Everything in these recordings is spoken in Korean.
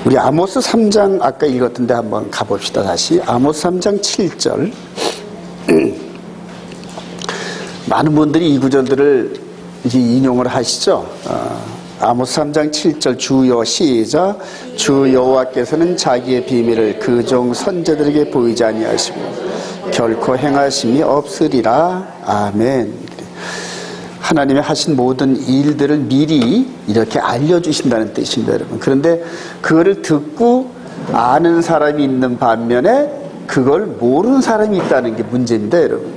우리 아모스 3장 아까 읽었던데 한번 가봅시다. 다시 아모스 3장 7절. 많은 분들이 이 구절들을 이제 인용을 하시죠. 아모스 3장 7절 주여 시작. 주 여호와께서는 자기의 비밀을 그 종 선제들에게 보이지 아니하시고 결코 행하심이 없으리라. 아멘. 하나님의 하신 모든 일들을 미리 이렇게 알려주신다는 뜻입니다, 여러분. 그런데 그거를 듣고 아는 사람이 있는 반면에 그걸 모르는 사람이 있다는 게 문제입니다, 여러분.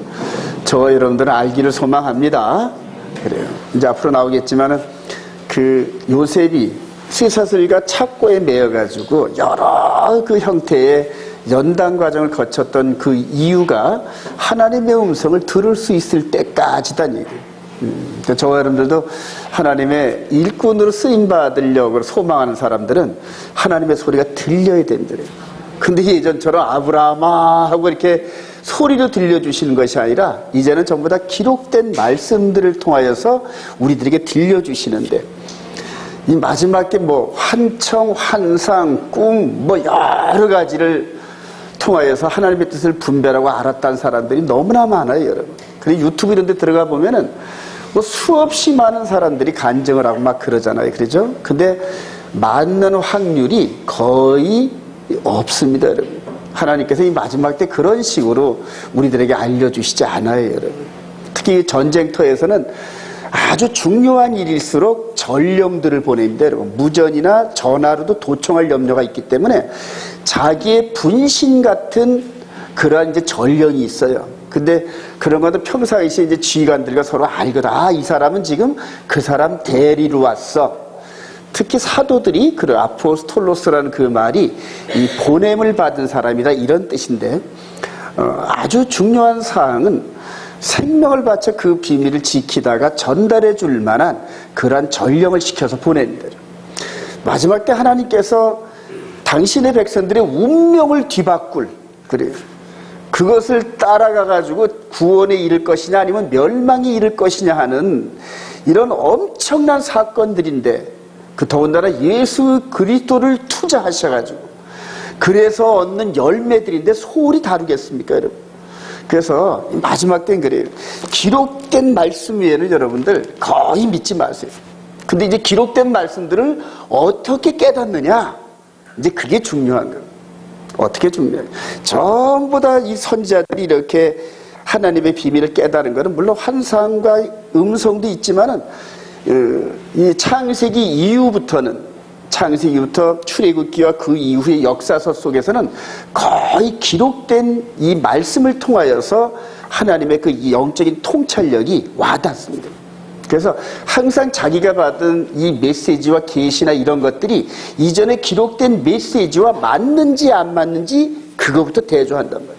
저와 여러분들은 알기를 소망합니다. 그래요. 이제 앞으로 나오겠지만은 그 요셉이 쇠사슬과 착고에 매여가지고 여러 그 형태의 연단 과정을 거쳤던 그 이유가 하나님의 음성을 들을 수 있을 때까지다는 얘기예요. 저와 여러분들도 하나님의 일꾼으로 쓰임받으려고 소망하는 사람들은 하나님의 소리가 들려야 됩니다. 근데 예전처럼 아브라함아 하고 이렇게 소리로 들려주시는 것이 아니라 이제는 전부 다 기록된 말씀들을 통하여서 우리들에게 들려주시는데, 이 마지막 게 뭐 환청, 환상, 꿈 뭐 여러 가지를 통하여서 하나님의 뜻을 분별하고 알았다는 사람들이 너무나 많아요, 여러분. 근데 유튜브 이런 데 들어가 보면은 뭐 수없이 많은 사람들이 간증을 하고 막 그러잖아요. 그러죠? 근데 맞는 확률이 거의 없습니다, 여러분. 하나님께서 이 마지막 때 그런 식으로 우리들에게 알려주시지 않아요, 여러분. 특히 전쟁터에서는 아주 중요한 일일수록 전령들을 보냅니다, 여러분. 무전이나 전화로도 도청할 염려가 있기 때문에 자기의 분신 같은 그러한 이제 전령이 있어요. 근데 그런 것도 평상시에 이제 지휘관들과 서로 알거든. 아, 이 사람은 지금 그 사람 대리로 왔어. 특히 사도들이 그 아포스톨로스라는 그 말이 이 보냄을 받은 사람이다 이런 뜻인데, 아주 중요한 사항은 생명을 바쳐 그 비밀을 지키다가 전달해 줄 만한 그러한 전령을 시켜서 보낸다. 마지막 때 하나님께서 당신의 백성들의 운명을 뒤바꿀, 그래요. 그것을 따라가가지고 구원에 이를 것이냐 아니면 멸망에 이를 것이냐 하는 이런 엄청난 사건들인데, 그 더군다나 예수 그리스도를 투자하셔가지고 그래서 얻는 열매들인데 소홀히 다루겠습니까, 여러분? 그래서 마지막 때는 그래요. 기록된 말씀 외에는 여러분들 거의 믿지 마세요. 근데 이제 기록된 말씀들을 어떻게 깨닫느냐, 이제 그게 중요한 거예요. 어떻게 중요해요? 전부 다 이 선지자들이 이렇게 하나님의 비밀을 깨달은 것은 물론 환상과 음성도 있지만은 이 창세기 이후부터는, 창세기부터 출애굽기와 그 이후의 역사서 속에서는 거의 기록된 이 말씀을 통하여서 하나님의 그 영적인 통찰력이 와닿습니다. 그래서 항상 자기가 받은 이 메시지와 계시나 이런 것들이 이전에 기록된 메시지와 맞는지 안 맞는지 그거부터 대조한단 말이에요.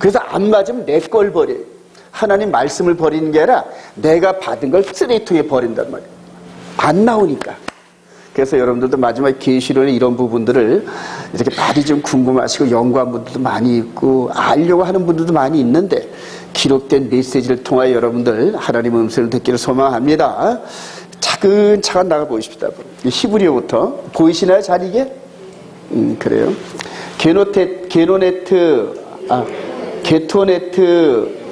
그래서 안 맞으면 내 걸 버려요. 하나님 말씀을 버리는 게 아니라 내가 받은 걸 쓰레기통에 버린단 말이에요. 안 나오니까. 그래서 여러분들도 마지막 계시론의 이런 부분들을 이렇게 많이 좀 궁금하시고 연구한 분들도 많이 있고 알려고 하는 분들도 많이 있는데, 기록된 메시지를 통하여 여러분들 하나님의 음성을 듣기를 소망합니다. 차근차근 나가보십시다. 히브리어부터 보이시나요? 잘 이게? 그래요. 게토네트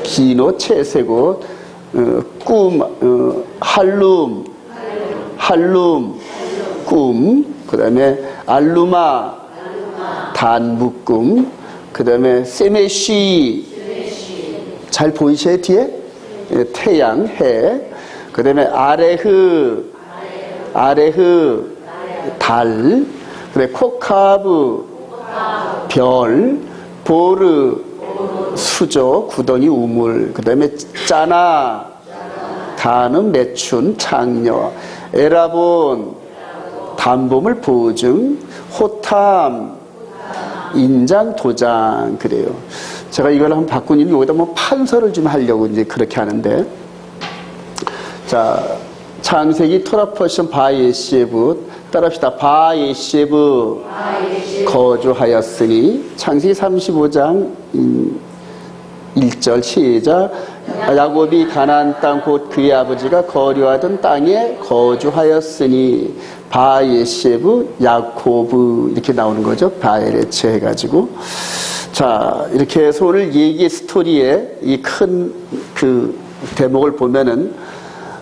기노 체세고 꿈 할룸 꿈, 그 다음에 알루마 단묶음, 그 다음에 세메쉬 잘 보이셔요 뒤에? 태양, 해, 그 다음에 아레흐 달, 그 다음에 코카브 별, 보르 수조 구덩이 우물, 그 다음에 짜나 다는 매춘 창녀, 에라본 담보물 보증, 호탐 인장 도장. 그래요. 제가 이걸 한번 바꾸니 여기다 뭐 판서를 좀 하려고 이제 그렇게 하는데, 자, 창세기 토라퍼션 바예시에브 따라합시다. 바예시에브 거주하였으니. 창세기 35장 1절 시작. 야곱이 가나안 땅 곧 그의 아버지가 거류하던 땅에 거주하였으니 바예셰브, 야코브 이렇게 나오는 거죠. 바에레체 해가지고. 자, 이렇게 해서 오늘 얘기의 스토리의 이 큰 그 대목을 보면은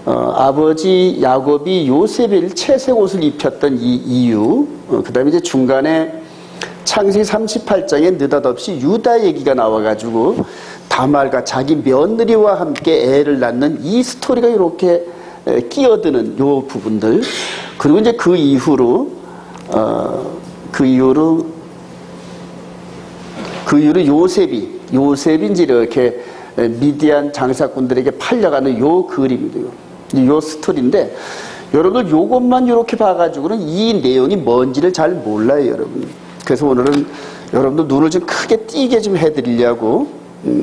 아버지 야곱이 요셉을 채색 옷을 입혔던 이 이유, 그 다음에 이제 중간에 창세기 38장에 느닷없이 유다 얘기가 나와가지고 다말과 자기 며느리와 함께 애를 낳는 이 스토리가 이렇게 끼어드는 요 부분들. 그리고 이제 그 이후로 요셉이 이제 이렇게 미디안 장사꾼들에게 팔려가는 요 그림이에요. 요 스토리인데, 여러분들 요것만 이렇게 봐가지고는 이 내용이 뭔지를 잘 몰라요, 여러분. 그래서 오늘은 여러분들 눈을 좀 크게 띄게 좀 해드리려고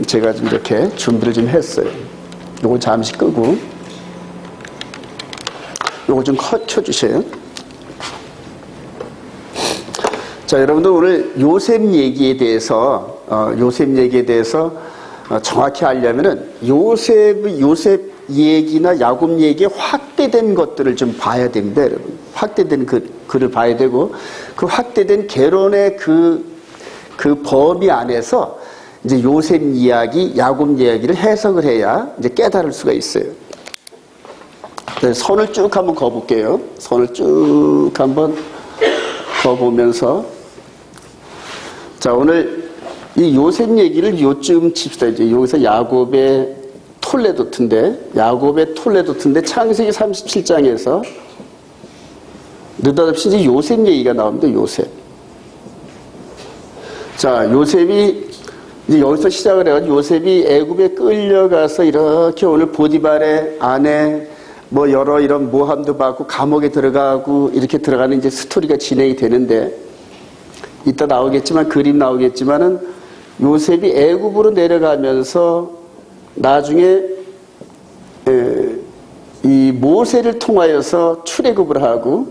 제가 좀 이렇게 준비를 좀 했어요. 요거 잠시 끄고 요거 좀 켜주세요. 자, 여러분들 오늘 요셉 얘기에 대해서 정확히 알려면은 요셉 얘기나 야곱 얘기에 확대된 것들을 좀 봐야 됩니다, 여러분. 확대된 글을 봐야 되고, 그 확대된 개론의 그 범위 안에서 이제 요셉 이야기, 야곱 이야기를 해석을 해야 이제 깨달을 수가 있어요. 선을 쭉 한번 그어볼게요. 선을 쭉 한번 그어보면서, 자, 오늘 이 요셉 얘기를 요쯤 칩시다. 이제 여기서 야곱의 톨레도트인데 창세기 37장에서 느닷없이 이제 요셉 얘기가 나옵니다. 요셉. 자, 요셉이 이제 여기서 시작을 해가지고 요셉이 애굽에 끌려가서 이렇게 오늘 보디발의 아내 뭐 여러 이런 모함도 받고 감옥에 들어가고 이렇게 들어가는 이제 스토리가 진행이 되는데, 이따 나오겠지만 그림 나오겠지만은 요셉이 애굽으로 내려가면서 나중에 이 모세를 통하여서 출애굽을 하고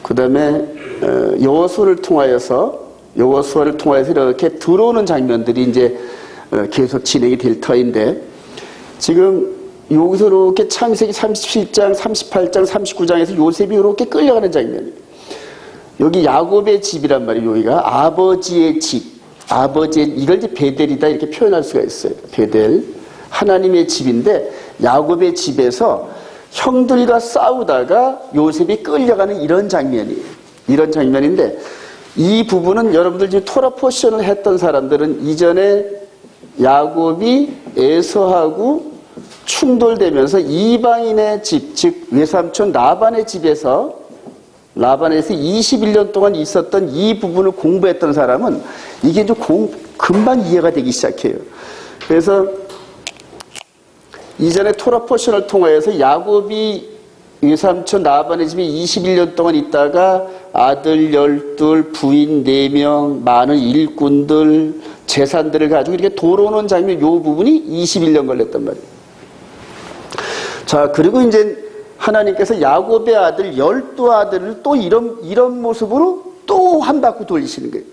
그 다음에 여호수아를 통하여서 이렇게 들어오는 장면들이 이제 계속 진행이 될 터인데, 지금 여기서 이렇게 창세기 37장, 38장, 39장에서 요셉이 이렇게 끌려가는 장면이에요. 여기 야곱의 집이란 말이에요. 여기가 아버지의 집, 이걸 이제 베델이다 이렇게 표현할 수가 있어요. 베델, 하나님의 집인데 야곱의 집에서 형들과 싸우다가 요셉이 끌려가는 이런 장면인데, 이 부분은 여러분들 지금 토라 포션을 했던 사람들은 이전에 야곱이 에서하고 충돌되면서 이방인의 집, 즉 외삼촌 라반에서 21년 동안 있었던 이 부분을 공부했던 사람은 이게 좀 금방 이해가 되기 시작해요. 그래서 이전에 토라 포션을 통해서 야곱이 외삼촌 라반의 집에 21년 동안 있다가 아들 12, 부인 4명, 많은 일꾼들, 재산들을 가지고 이렇게 돌아오는 장면, 이 부분이 21년 걸렸단 말이에요. 자, 그리고 이제 하나님께서 야곱의 아들 12아들을 또 이런 모습으로 또 한 바퀴 돌리시는 거예요.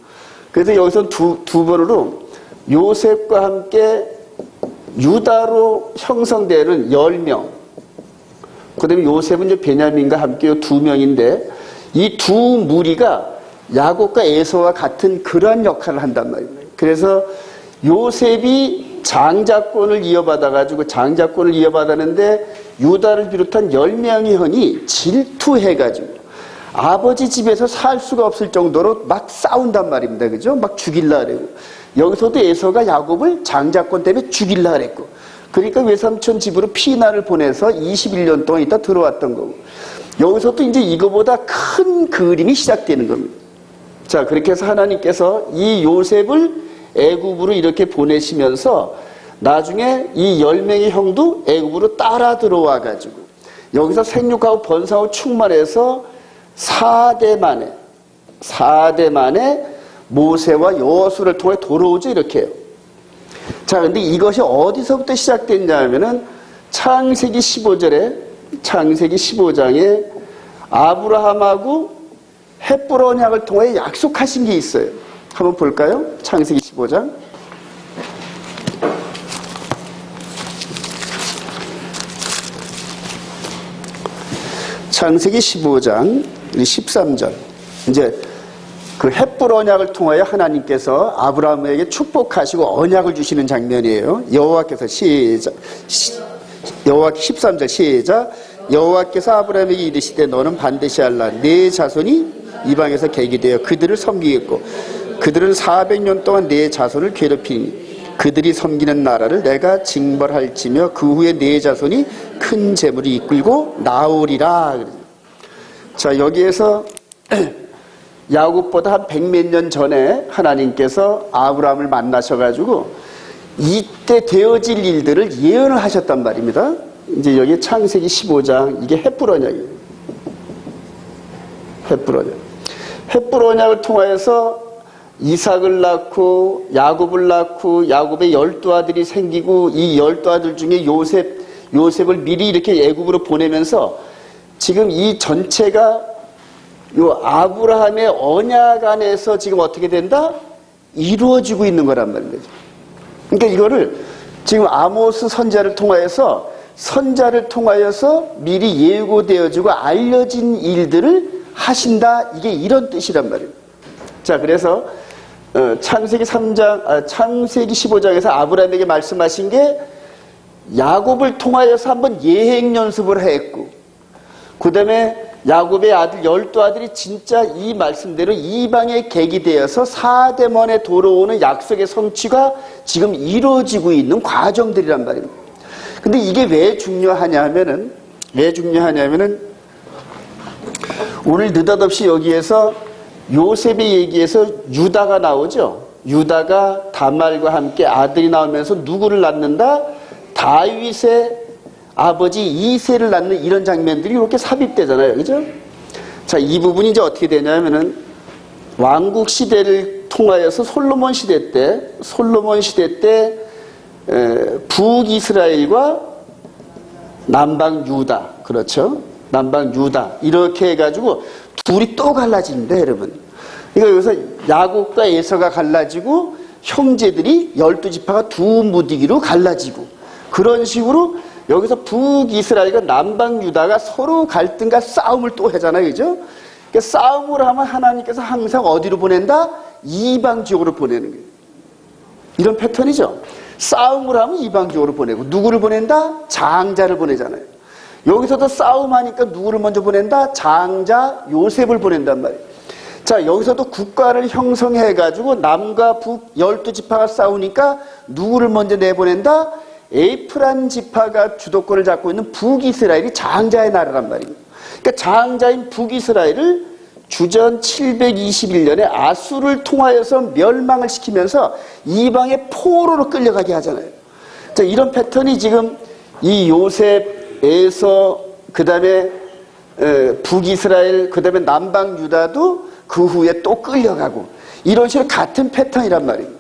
그래서 여기서 두 번으로 요셉과 함께 유다로 형성되는 10명, 그 다음에 요셉은 이제 베냐민과 함께 2명인데, 이 두 무리가 야곱과 에서와 같은 그러한 역할을 한단 말이에요. 그래서 요셉이 장자권을 이어받았는데 유다를 비롯한 10명의 형이 질투해가지고 아버지 집에서 살 수가 없을 정도로 막 싸운단 말입니다. 그죠? 막 죽일라 그래고. 여기서도 에서가 야곱을 장자권 때문에 죽일라 그랬고. 그러니까 외삼촌 집으로 피난을 보내서 21년 동안 있다 들어왔던 거고. 여기서도 이제 이거보다 큰 그림이 시작되는 겁니다. 자, 그렇게 해서 하나님께서 이 요셉을 애굽으로 이렇게 보내시면서 나중에 이 10명의 형도 애굽으로 따라 들어와가지고 여기서 생육하고 번성하고 충만해서 4대 만에 모세와 여호수아를 통해 돌아오죠, 이렇게 해요. 자, 근데 이것이 어디서부터 시작됐냐 하면은 창세기 15장에 아브라함하고 헷불 언약을 통해 약속하신 게 있어요. 한번 볼까요? 창세기 15장. 창세기 15장 13절. 이제 그 헷불 언약을 통하여 하나님께서 아브라함에게 축복하시고 언약을 주시는 장면이에요. 여호와께서 시작. 여호와 13절 시작. 여호와께서 아브라함에게 이르시되 너는 반드시 알라. 네 자손이 이방에서 계기되어 그들을 섬기겠고 그들은 400년 동안 네 자손을 괴롭히니 그들이 섬기는 나라를 내가 징벌할지며 그 후에 네 자손이 큰 재물을 이끌고 나오리라. 자, 여기에서 야곱보다 한 100몇 년 전에 하나님께서 아브라함을 만나셔가지고 이때 되어질 일들을 예언을 하셨단 말입니다. 이제 여기 창세기 15장, 이게 헷불 언약이에요. 헷불 언약. 헷불 언약을 통하여서 이삭을 낳고 야곱을 낳고 야곱의 12아들이 생기고 이 12아들 중에 요셉을 미리 이렇게 애굽으로 보내면서 지금 이 전체가 요 아브라함의 언약 안에서 지금 어떻게 된다? 이루어지고 있는 거란 말이죠. 그러니까 이거를 지금 아모스 선자를 통하여서 미리 예고되어지고 알려진 일들을 하신다. 이게 이런 뜻이란 말이에요. 자, 그래서 창세기 15장에서 아브라함에게 말씀하신 게 야곱을 통하여서 한번 예행 연습을 했고, 그 다음에 야곱의 아들 12아들이 진짜 이 말씀대로 이방에 계기되어서 사대문에 돌아오는 약속의 성취가 지금 이루어지고 있는 과정들이란 말입니다. 근데 이게 왜 중요하냐면은 오늘 느닷없이 여기에서 요셉의 얘기에서 유다가 나오죠. 유다가 다말과 함께 아들이 나오면서 누구를 낳는다? 다윗의 아버지 이새를 낳는 이런 장면들이 이렇게 삽입되잖아요. 그죠? 자, 이 부분이 이제 어떻게 되냐면은 왕국 시대를 통하여서 솔로몬 시대 때 북이스라엘과 남방 유다, 그렇죠? 남방 유다 이렇게 해가지고 둘이 또 갈라집니다, 여러분. 그러니까 여기서 야곱과 에서가 갈라지고 형제들이 12지파가 두 무디기로 갈라지고 그런 식으로 여기서 북이스라엘과 남방 유다가 서로 갈등과 싸움을 또 하잖아요, 그죠? 그러니까 싸움을 하면 하나님께서 항상 어디로 보낸다? 이방 지역으로 보내는 거예요. 이런 패턴이죠. 싸움을 하면 이방 지역으로 보내고 누구를 보낸다? 장자를 보내잖아요. 여기서도 싸움하니까 누구를 먼저 보낸다? 장자 요셉을 보낸단 말이에요. 자, 여기서도 국가를 형성해가지고 남과 북 12지파가 싸우니까 누구를 먼저 내보낸다? 에프란 지파가 주도권을 잡고 있는 북이스라엘이 장자의 나라란 말입니다. 그러니까 장자인 북이스라엘을 주전 721년에 아수를 통하여서 멸망을 시키면서 이방의 포로로 끌려가게 하잖아요. 자, 이런 패턴이 지금 이 요셉에서 그 다음에 북이스라엘 그 다음에 남방 유다도 그 후에 또 끌려가고 이런 식으로 같은 패턴이란 말입니다.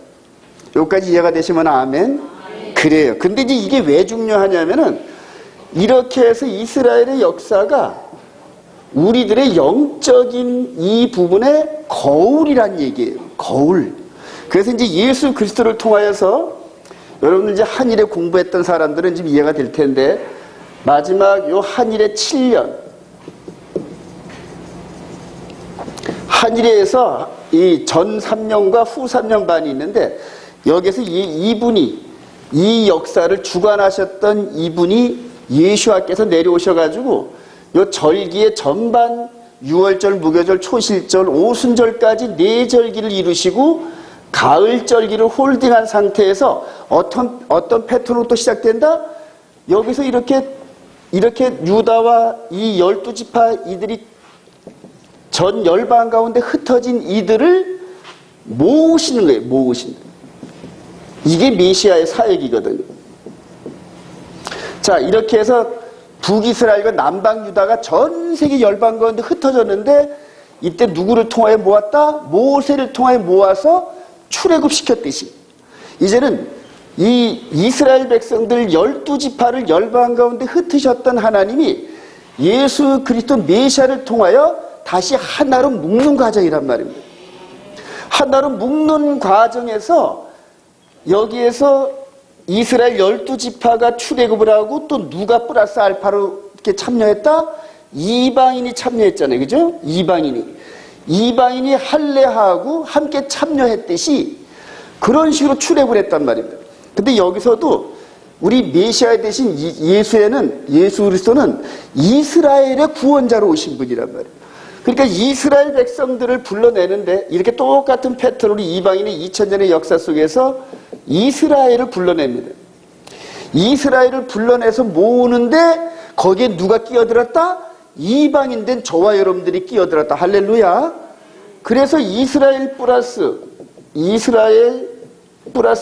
여기까지 이해가 되시면 아멘. 그래요. 근데 이제 이게 왜 중요하냐면은 이렇게 해서 이스라엘의 역사가 우리들의 영적인 이 부분의 거울이란 얘기예요. 거울. 그래서 이제 예수 그리스도를 통하여서 여러분들 이제 한일에 공부했던 사람들은 지금 이해가 될 텐데 마지막 요 한일의 7년 한일에서 이 전 3년과 후 3년 반이 있는데 여기서 이분이 이 역사를 주관하셨던 이분이 예수와께서 내려오셔가지고 요 절기의 전반 6월절, 무교절, 초실절, 오순절까지 4절기를 이루시고 가을절기를 홀딩한 상태에서 어떤 패턴으로 또 시작된다? 여기서 이렇게 유다와 이 12지파 이들이 전 열방 가운데 흩어진 이들을 모으시는 거예요. 모으시는 거예요. 이게 메시아의 사역이거든요. 자, 이렇게 해서 북이스라엘과 남방 유다가 전 세계 열방 가운데 흩어졌는데 이때 누구를 통하여 모았다? 모세를 통하여 모아서 출애굽시켰듯이 이제는 이 이스라엘 백성들 12지파를 열방 가운데 흩으셨던 하나님이 예수 그리스도 메시아를 통하여 다시 하나로 묶는 과정이란 말입니다. 하나로 묶는 과정에서 여기에서 이스라엘 12지파가 출애굽을 하고 또 누가 플러스 알파로 이렇게 참여했다? 이방인이 참여했잖아요. 그죠? 이방인이 할례하고 함께 참여했듯이 그런 식으로 출애굽을 했단 말입니다. 근데 여기서도 우리 메시아 대신 예수 그리스도는 이스라엘의 구원자로 오신 분이란 말이에요. 그러니까 이스라엘 백성들을 불러내는데 이렇게 똑같은 패턴으로 이방인이 2000년의 역사 속에서 이스라엘을 불러냅니다. 이스라엘을 불러내서 모으는데 거기에 누가 끼어들었다? 이방인 된 저와 여러분들이 끼어들었다. 할렐루야. 그래서 이스라엘 플러스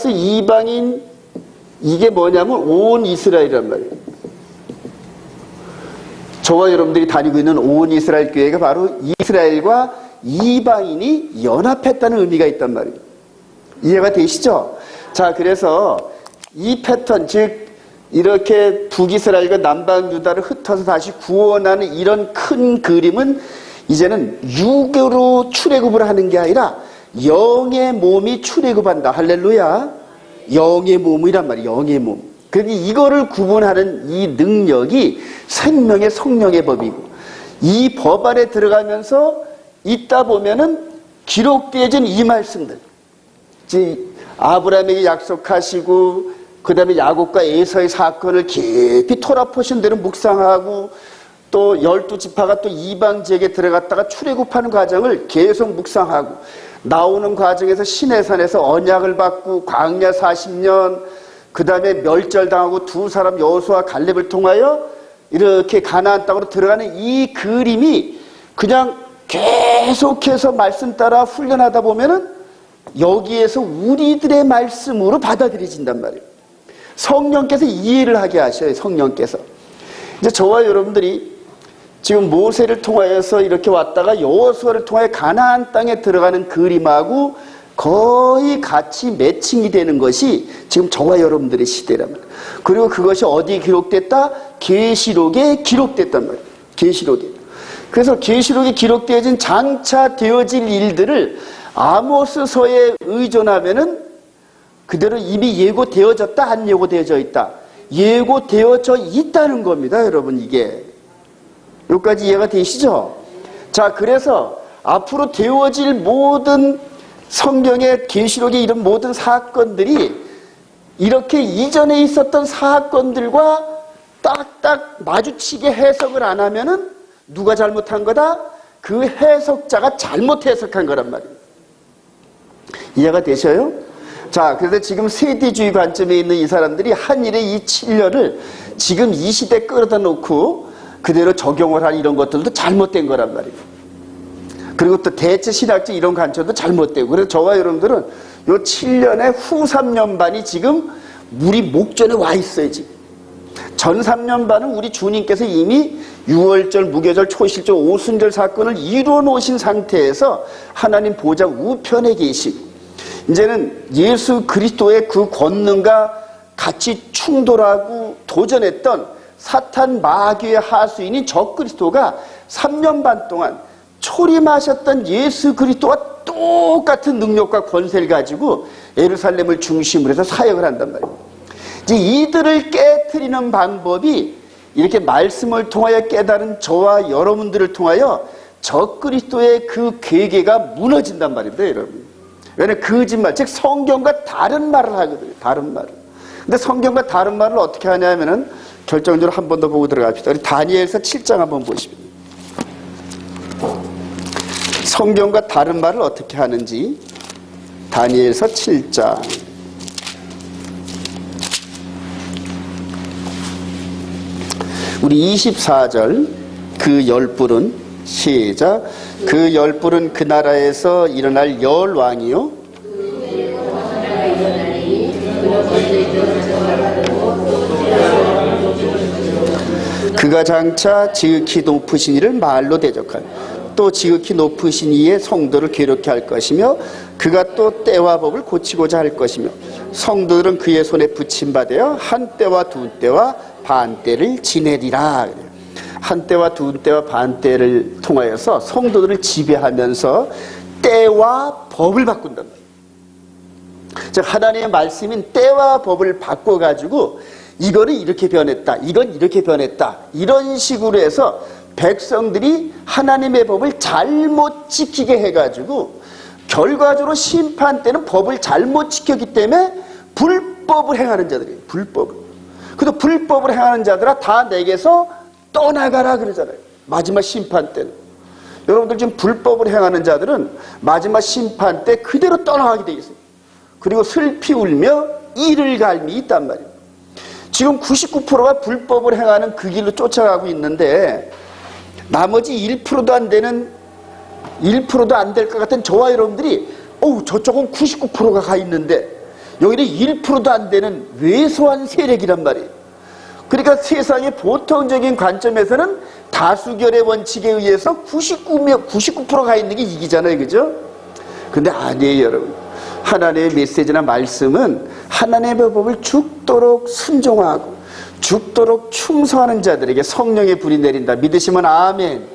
이방인, 이게 뭐냐면 온 이스라엘이란 말이에요. 저와 여러분들이 다니고 있는 온 이스라엘 교회가 바로 이스라엘과 이방인이 연합했다는 의미가 있단 말이에요. 이해가 되시죠? 자, 그래서 이 패턴, 즉 이렇게 북이스라엘과 남방유다를 흩어서 다시 구원하는 이런 큰 그림은 이제는 육으로 출애굽을 하는 게 아니라 영의 몸이 출애굽한다. 할렐루야. 영의 몸이란 말이에요. 영의 몸. 그러니 이거를 구분하는 이 능력이 생명의 성령의 법이고, 이 법 안에 들어가면서 있다 보면은 기록되어진 이 말씀들, 아브라함에게 약속하시고 그 다음에 야곱과 에서의 사건을 깊이 토라 포션대로 묵상하고, 또 12지파가 또 이방 지역에 들어갔다가 출애굽하는 과정을 계속 묵상하고, 나오는 과정에서 시내산에서 언약을 받고 광야 40년, 그 다음에 멸절당하고 두 사람 여호수아와 갈렙을 통하여 이렇게 가나안 땅으로 들어가는 이 그림이 그냥 계속해서 말씀 따라 훈련하다 보면은 여기에서 우리들의 말씀으로 받아들여진단 말이에요. 성령께서 이해를 하게 하셔요. 성령께서. 이제 저와 여러분들이 지금 모세를 통하여서 이렇게 왔다가 여호수아를 통하여 가나안 땅에 들어가는 그림하고 거의 같이 매칭이 되는 것이 지금 저와 여러분들의 시대란 말이에요. 그리고 그것이 어디에 기록됐다? 계시록에 기록됐단 말이에요. 계시록에. 그래서 계시록에 기록되어진 장차 되어질 일들을 아모스서에 의존하면은 그대로 이미 예고되어졌다, 안 예고되어져 있다? 예고되어져 있다는 겁니다, 여러분. 이게 여기까지 이해가 되시죠? 자, 그래서 앞으로 되어질 모든 성경의 계시록의 이런 모든 사건들이 이렇게 이전에 있었던 사건들과 딱딱 마주치게 해석을 안 하면은 누가 잘못한 거다? 그 해석자가 잘못 해석한 거란 말이에요. 이해가 되셔요? 자, 그래서 지금 세대주의 관점에 있는 이 사람들이 한일의 이 7년을 지금 이 시대에 끌어다 놓고 그대로 적용을 한 이런 것들도 잘못된 거란 말이에요. 그리고 또 대체 신학적 이런 관점도 잘못되고, 그래서 저와 여러분들은 요 7년의 후 3년 반이 지금 우리 목전에 와 있어요. 지금 전 3년 반은 우리 주님께서 이미 6월절, 무교절, 초실절, 오순절 사건을 이루어 놓으신 상태에서 하나님 보좌 우편에 계시고, 이제는 예수 그리스도의 그 권능과 같이 충돌하고 도전했던 사탄 마귀의 하수인인 적그리스도가 3년 반 동안 초림하셨던 예수 그리스도와 똑같은 능력과 권세를 가지고 예루살렘을 중심으로 해서 사역을 한단 말이에요. 이제 이들을 깨트리는 방법이 이렇게 말씀을 통하여 깨달은 저와 여러분들을 통하여 적그리스도의 그 괴계가 무너진단 말입니다, 여러분. 왜냐하면 거짓말, 즉 성경과 다른 말을 하거든요. 다른 말을. 근데 성경과 다른 말을 어떻게 하냐면은 결정적으로 한 번 더 보고 들어갑시다. 우리 다니엘서 7장 한번 보시면, 성경과 다른 말을 어떻게 하는지. 다니엘서 7장. 우리 24절, 그 열불은, 시작. 그 열불은 그 나라에서 일어날 열왕이요, 그가 장차 지극히 높으신 이를 말로 대적할, 또 지극히 높으신 이의 성도를 괴롭게 할 것이며, 그가 또 때와 법을 고치고자 할 것이며, 성도들은 그의 손에 붙임받아 한 때와 두 때와 반 때를 지내리라. 한 때와 두 때와 반 때를 통하여서 성도들을 지배하면서 때와 법을 바꾼다. 즉 하나님의 말씀인 때와 법을 바꿔가지고 이거는 이렇게 변했다, 이건 이렇게 변했다, 이런 식으로 해서 백성들이 하나님의 법을 잘못 지키게 해가지고 결과적으로 심판 때는 법을 잘못 지켰기 때문에 불법을 행하는 자들이에요. 불법을. 그래서 불법을 행하는 자들아 다 내게서 떠나가라 그러잖아요. 마지막 심판 때는. 여러분들 지금 불법을 행하는 자들은 마지막 심판 때 그대로 떠나가게 돼 있어요. 그리고 슬피 울며 이를 갈미 있단 말이에요. 지금 99%가 불법을 행하는 그 길로 쫓아가고 있는데 나머지 1%도 안 되는 1%도 안 될 것 같은 저와 여러분들이 저쪽은 99%가 가 있는데 여기는 1%도 안 되는 왜소한 세력이란 말이에요. 그러니까 세상의 보통적인 관점에서는 다수결의 원칙에 의해서 99%가 가 있는 게 이기잖아요. 그죠? 근데 아니에요, 여러분. 하나님의 메시지나 말씀은 하나님의 법을 죽도록 순종하고 죽도록 충성하는 자들에게 성령의 불이 내린다. 믿으시면 아멘.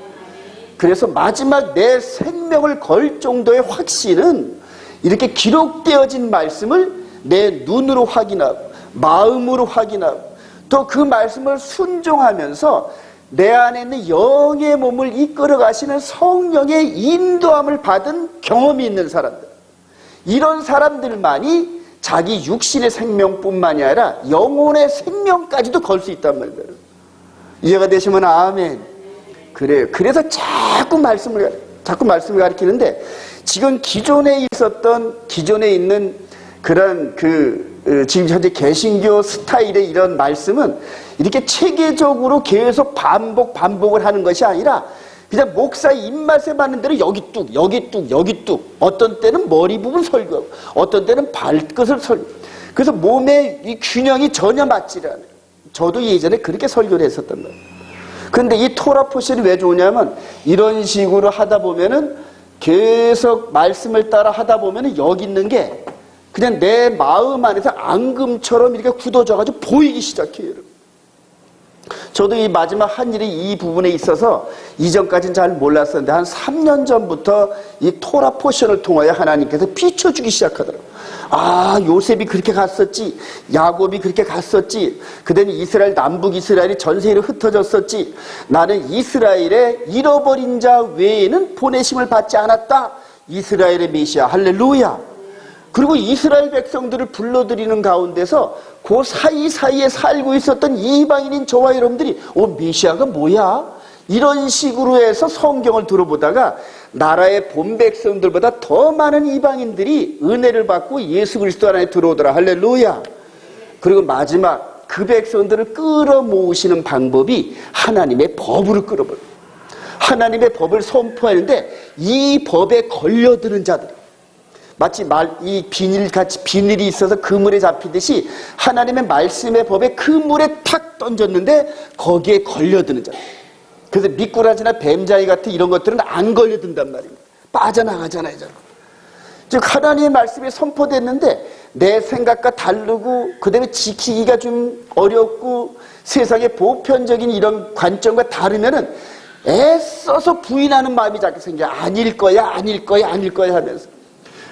그래서 마지막 내 생명을 걸 정도의 확신은 이렇게 기록되어진 말씀을 내 눈으로 확인하고 마음으로 확인하고 또 그 말씀을 순종하면서 내 안에 있는 영의 몸을 이끌어 가시는 성령의 인도함을 받은 경험이 있는 사람들, 이런 사람들만이 자기 육신의 생명뿐만이 아니라 영혼의 생명까지도 걸 수 있단 말이에요. 이해가 되시면 아멘. 그래요. 그래서 자꾸 말씀을 가리키는데 지금 기존에 있는 그런 지금 현재 개신교 스타일의 이런 말씀은 이렇게 체계적으로 계속 반복을 하는 것이 아니라 그냥 목사의 입맛에 맞는 대로 여기 뚝 어떤 때는 머리 부분 설교하고 어떤 때는 발끝을 설교. 그래서 몸의 이 균형이 전혀 맞지 않아요. 저도 예전에 그렇게 설교를 했었단 말이에요. 근데 이 토라 포션이 왜 좋으냐면 이런 식으로 하다 보면은 계속 말씀을 따라 하다 보면은 여기 있는 게 그냥 내 마음 안에서 앙금처럼 이렇게 굳어져가지고 보이기 시작해요. 저도 이 마지막 한 일이 이 부분에 있어서 이전까지는 잘 몰랐었는데 한 3년 전부터 이 토라 포션을 통하여 하나님께서 비춰주기 시작하더라고요. 요셉이 그렇게 갔었지, 야곱이 그렇게 갔었지, 그다음에 이스라엘, 남북 이스라엘이 전 세계로 흩어졌었지, 나는 이스라엘의 잃어버린 자 외에는 보내심을 받지 않았다. 이스라엘의 메시아, 할렐루야. 그리고 이스라엘 백성들을 불러들이는 가운데서 그 사이사이에 살고 있었던 이방인인 저와 여러분들이 메시아가 뭐야? 이런 식으로 해서 성경을 들어보다가 나라의 본 백성들보다 더 많은 이방인들이 은혜를 받고 예수 그리스도 안에 들어오더라. 할렐루야. 그리고 마지막 그 백성들을 끌어모으시는 방법이 하나님의 법으로 끌어버려요. 하나님의 법을 선포하는데 이 법에 걸려드는 자들, 마치 이 비닐이 있어서 그물에 잡히듯이 하나님의 말씀의 법에 그물에 탁 던졌는데 거기에 걸려드는 자. 그래서 미꾸라지나 뱀자위 같은 이런 것들은 안 걸려든단 말입니다. 빠져나가잖아요. 즉 하나님의 말씀이 선포됐는데 내 생각과 다르고 그다음에 지키기가 좀 어렵고 세상의 보편적인 이런 관점과 다르면은 애써서 부인하는 마음이 자꾸 생겨요. 아닐 거야 하면서.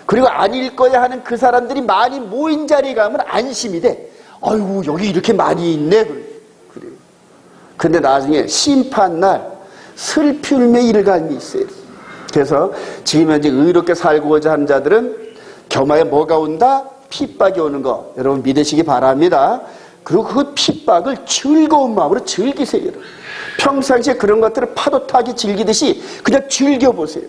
그리고 아닐 거야 하는 그 사람들이 많이 모인 자리에 가면 안심이 돼. 아이고 여기 이렇게 많이 있네. 그래요. 근데 나중에 심판날 슬피 울며 이를 갈미 있어요. 그래서 지금 현재 의롭게 살고자 하는 자들은 겸하여 뭐가 온다? 핍박이 오는 거 여러분 믿으시기 바랍니다. 그리고 그 핍박을 즐거운 마음으로 즐기세요. 여러분. 평상시에 그런 것들을 파도 타기 즐기듯이 그냥 즐겨보세요.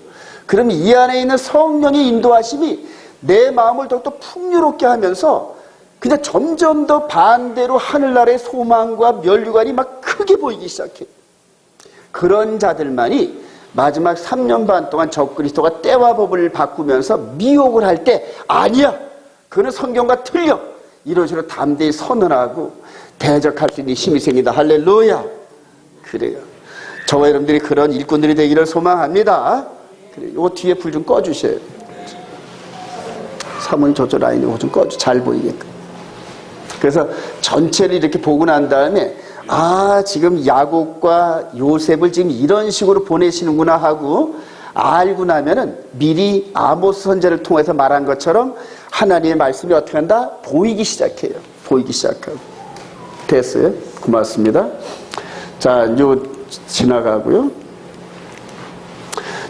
그럼 이 안에 있는 성령의 인도하심이 내 마음을 더욱더 풍요롭게 하면서 그냥 점점 더 반대로 하늘나라의 소망과 면류관이 막 크게 보이기 시작해요. 그런 자들만이 마지막 3년 반 동안 적그리스도가 때와 법을 바꾸면서 미혹을 할 때 아니야! 그는 성경과 틀려! 이런 식으로 담대히 선언하고 대적할 수 있는 힘이 생긴다. 할렐루야! 그래요. 저와 여러분들이 그런 일꾼들이 되기를 소망합니다. 그래요. 요 뒤에 불 좀 꺼주셔요. 사모님 저쪽 라인에 좀 꺼주, 잘 보이게끔. 그래서 전체를 이렇게 보고 난 다음에 지금 야곱과 요셉을 지금 이런 식으로 보내시는구나 하고 알고 나면은 미리 아모스 선지자를 통해서 말한 것처럼 하나님의 말씀이 어떻게 한다? 보이기 시작해요. 보이기 시작하고. 됐어요? 고맙습니다. 자, 요 지나가고요.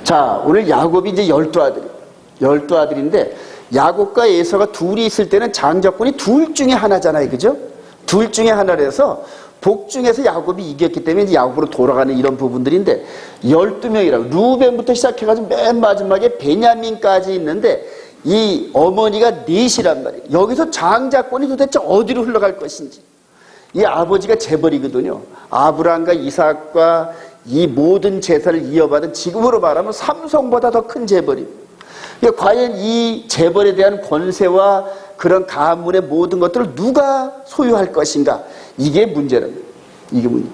자, 오늘 야곱이 이제 12아들인데 야곱과 에서가 둘이 있을 때는 장자권이 둘 중에 하나잖아요. 그죠? 둘 중에 하나라서 복중에서 야곱이 이겼기 때문에 이제 야곱으로 돌아가는 이런 부분들인데 12명이라고 루벤부터 시작해가지고 맨 마지막에 베냐민까지 있는데 이 어머니가 넷이란 말이에요. 여기서 장자권이 도대체 어디로 흘러갈 것인지. 이 아버지가 재벌이거든요. 아브라함과 이삭과 이 모든 재산을 이어받은 지금으로 말하면 삼성보다 더 큰 재벌입니다. 그러니까 과연 이 재벌에 대한 권세와 그런 가문의 모든 것들을 누가 소유할 것인가? 이게 문제랍니다. 이게 문제.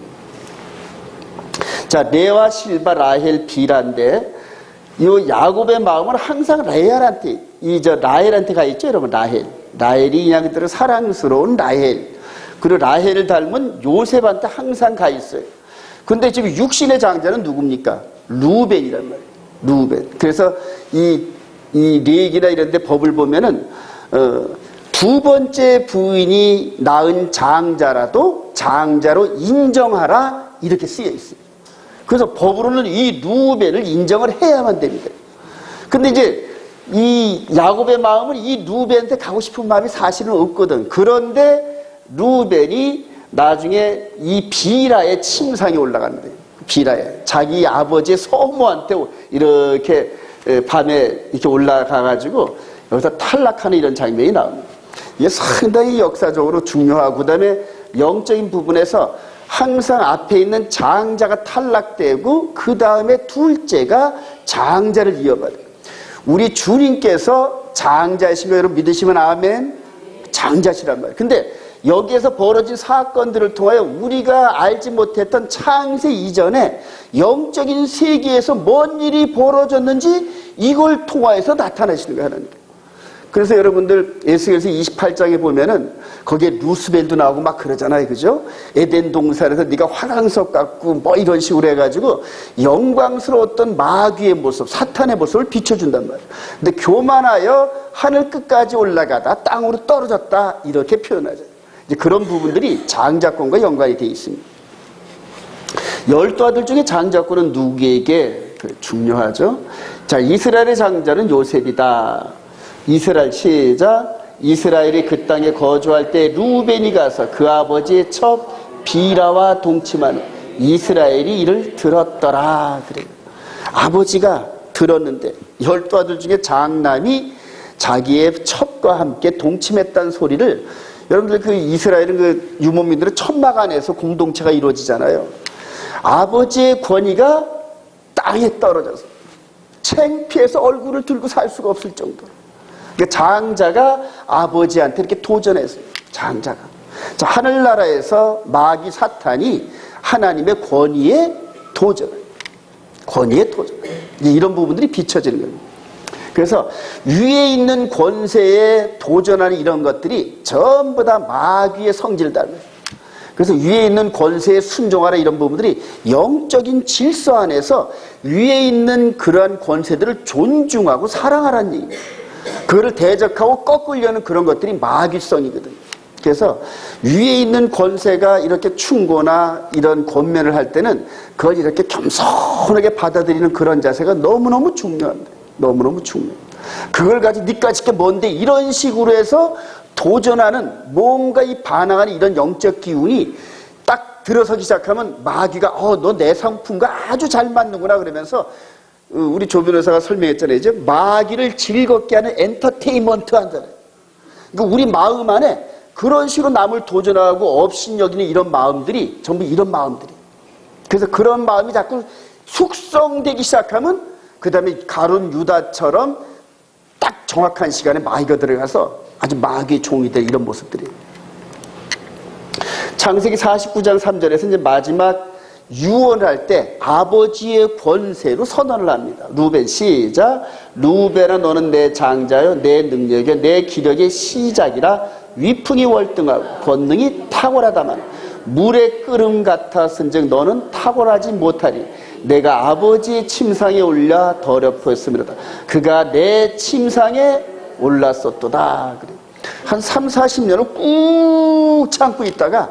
자, 레와 실바 라헬 비라인데 이 야곱의 마음은 항상 라헬한테 라헬한테 가 있죠, 여러분. 라헬이 그냥 그대로 사랑스러운 라헬. 그리고 라헬을 닮은 요셉한테 항상 가 있어요. 근데 지금 육신의 장자는 누굽니까? 루벤이란 말이에요. 루벤. 그래서 이 레기나 이런 데 법을 보면은 두 번째 부인이 낳은 장자라도 장자로 인정하라 이렇게 쓰여 있어요. 그래서 법으로는 이 루벤을 인정을 해야만 됩니다. 근데 이제 이 야곱의 마음은 이 루벤한테 가고 싶은 마음이 사실은 없거든. 그런데 루벤이 나중에 이 비라의 침상에 올라가는 거예요. 비라에 자기 아버지의 소모한테 이렇게 밤에 이렇게 올라가가지고 여기서 탈락하는 이런 장면이 나옵니다. 이게 상당히 역사적으로 중요하고 그다음에 영적인 부분에서 항상 앞에 있는 장자가 탈락되고 그 다음에 둘째가 장자를 이어받아요. 우리 주님께서 장자이신 거 여러분 믿으시면 아멘. 장자시란 말이에요. 근데 여기에서 벌어진 사건들을 통하여 우리가 알지 못했던 창세 이전에 영적인 세계에서 뭔 일이 벌어졌는지 이걸 통하여서 나타나시는 거예요, 하나님. 그래서 여러분들 에스겔서 28장에 보면은 거기에 루스벨도 나오고 막 그러잖아요, 그죠? 에덴 동산에서 네가 화강석 같고 뭐 이런 식으로 해가지고 영광스러웠던 마귀의 모습, 사탄의 모습을 비춰준단 말이에요. 근데 교만하여 하늘 끝까지 올라가다 땅으로 떨어졌다 이렇게 표현하죠. 이제 그런 부분들이 장자권과 연관이 되어 있습니다. 12아들 중에 장자권은 누구에게 중요하죠? 자, 이스라엘의 장자는 요셉이다. 이스라엘 시작. 이스라엘이 그 땅에 거주할 때 루벤이 가서 그 아버지의 첩 비라와 동침하는 이스라엘이 이를 들었더라. 그래요. 아버지가 들었는데 12아들 중에 장남이 자기의 첩과 함께 동침했다는 소리를 여러분들 그 이스라엘은 그 유목민들은 천막 안에서 공동체가 이루어지잖아요. 아버지의 권위가 땅에 떨어져서 창피해서 얼굴을 들고 살 수가 없을 정도로 그러니까 장자가 아버지한테 이렇게 도전했어요. 장자가. 자, 하늘나라에서 마귀 사탄이 하나님의 권위에 도전해요. 권위에 도전해요. 이런 부분들이 비춰지는 겁니다. 그래서 위에 있는 권세에 도전하는 이런 것들이 전부 다 마귀의 성질을 닮아요. 그래서 위에 있는 권세에 순종하라 이런 부분들이 영적인 질서 안에서 위에 있는 그러한 권세들을 존중하고 사랑하라는 얘기입니다. 그거를 대적하고 꺾으려는 그런 것들이 마귀성이거든요. 그래서 위에 있는 권세가 이렇게 충고나 이런 권면을 할 때는 그걸 이렇게 겸손하게 받아들이는 그런 자세가 너무너무 중요합니다. 너무너무 중요해요. 그걸 가지고 니까지 게 뭔데 이런 식으로 해서 도전하는 뭔가 이 반항하는 이런 영적 기운이 딱 들어서기 시작하면 마귀가 너 내 상품과 아주 잘 맞는구나 그러면서 우리 조 변호사가 설명했잖아요. 이제 마귀를 즐겁게 하는 엔터테인먼트 한다는. 그러니까 우리 마음 안에 그런 식으로 남을 도전하고 업신여기는 이런 마음들이 전부 이런 마음들이. 그래서 그런 마음이 자꾸 숙성되기 시작하면 그 다음에 가룟 유다처럼 딱 정확한 시간에 마귀가 들어가서 아주 마귀의 종이 될 이런 모습들이에요. 창세기 49장 3절에서 이제 마지막 유언을 할 때 아버지의 권세로 선언을 합니다. 루벤 시작. 루벤아 너는 내 장자요 내 능력이요 내 기력의 시작이라 위풍이 월등하고 권능이 탁월하다만 물의 끓음 같았은즉 너는 탁월하지 못하리. 내가 아버지의 침상에 올라 더럽혔으므로다. 그가 내 침상에 올랐었도다. 그래. 한 30, 40년을 꾹 참고 있다가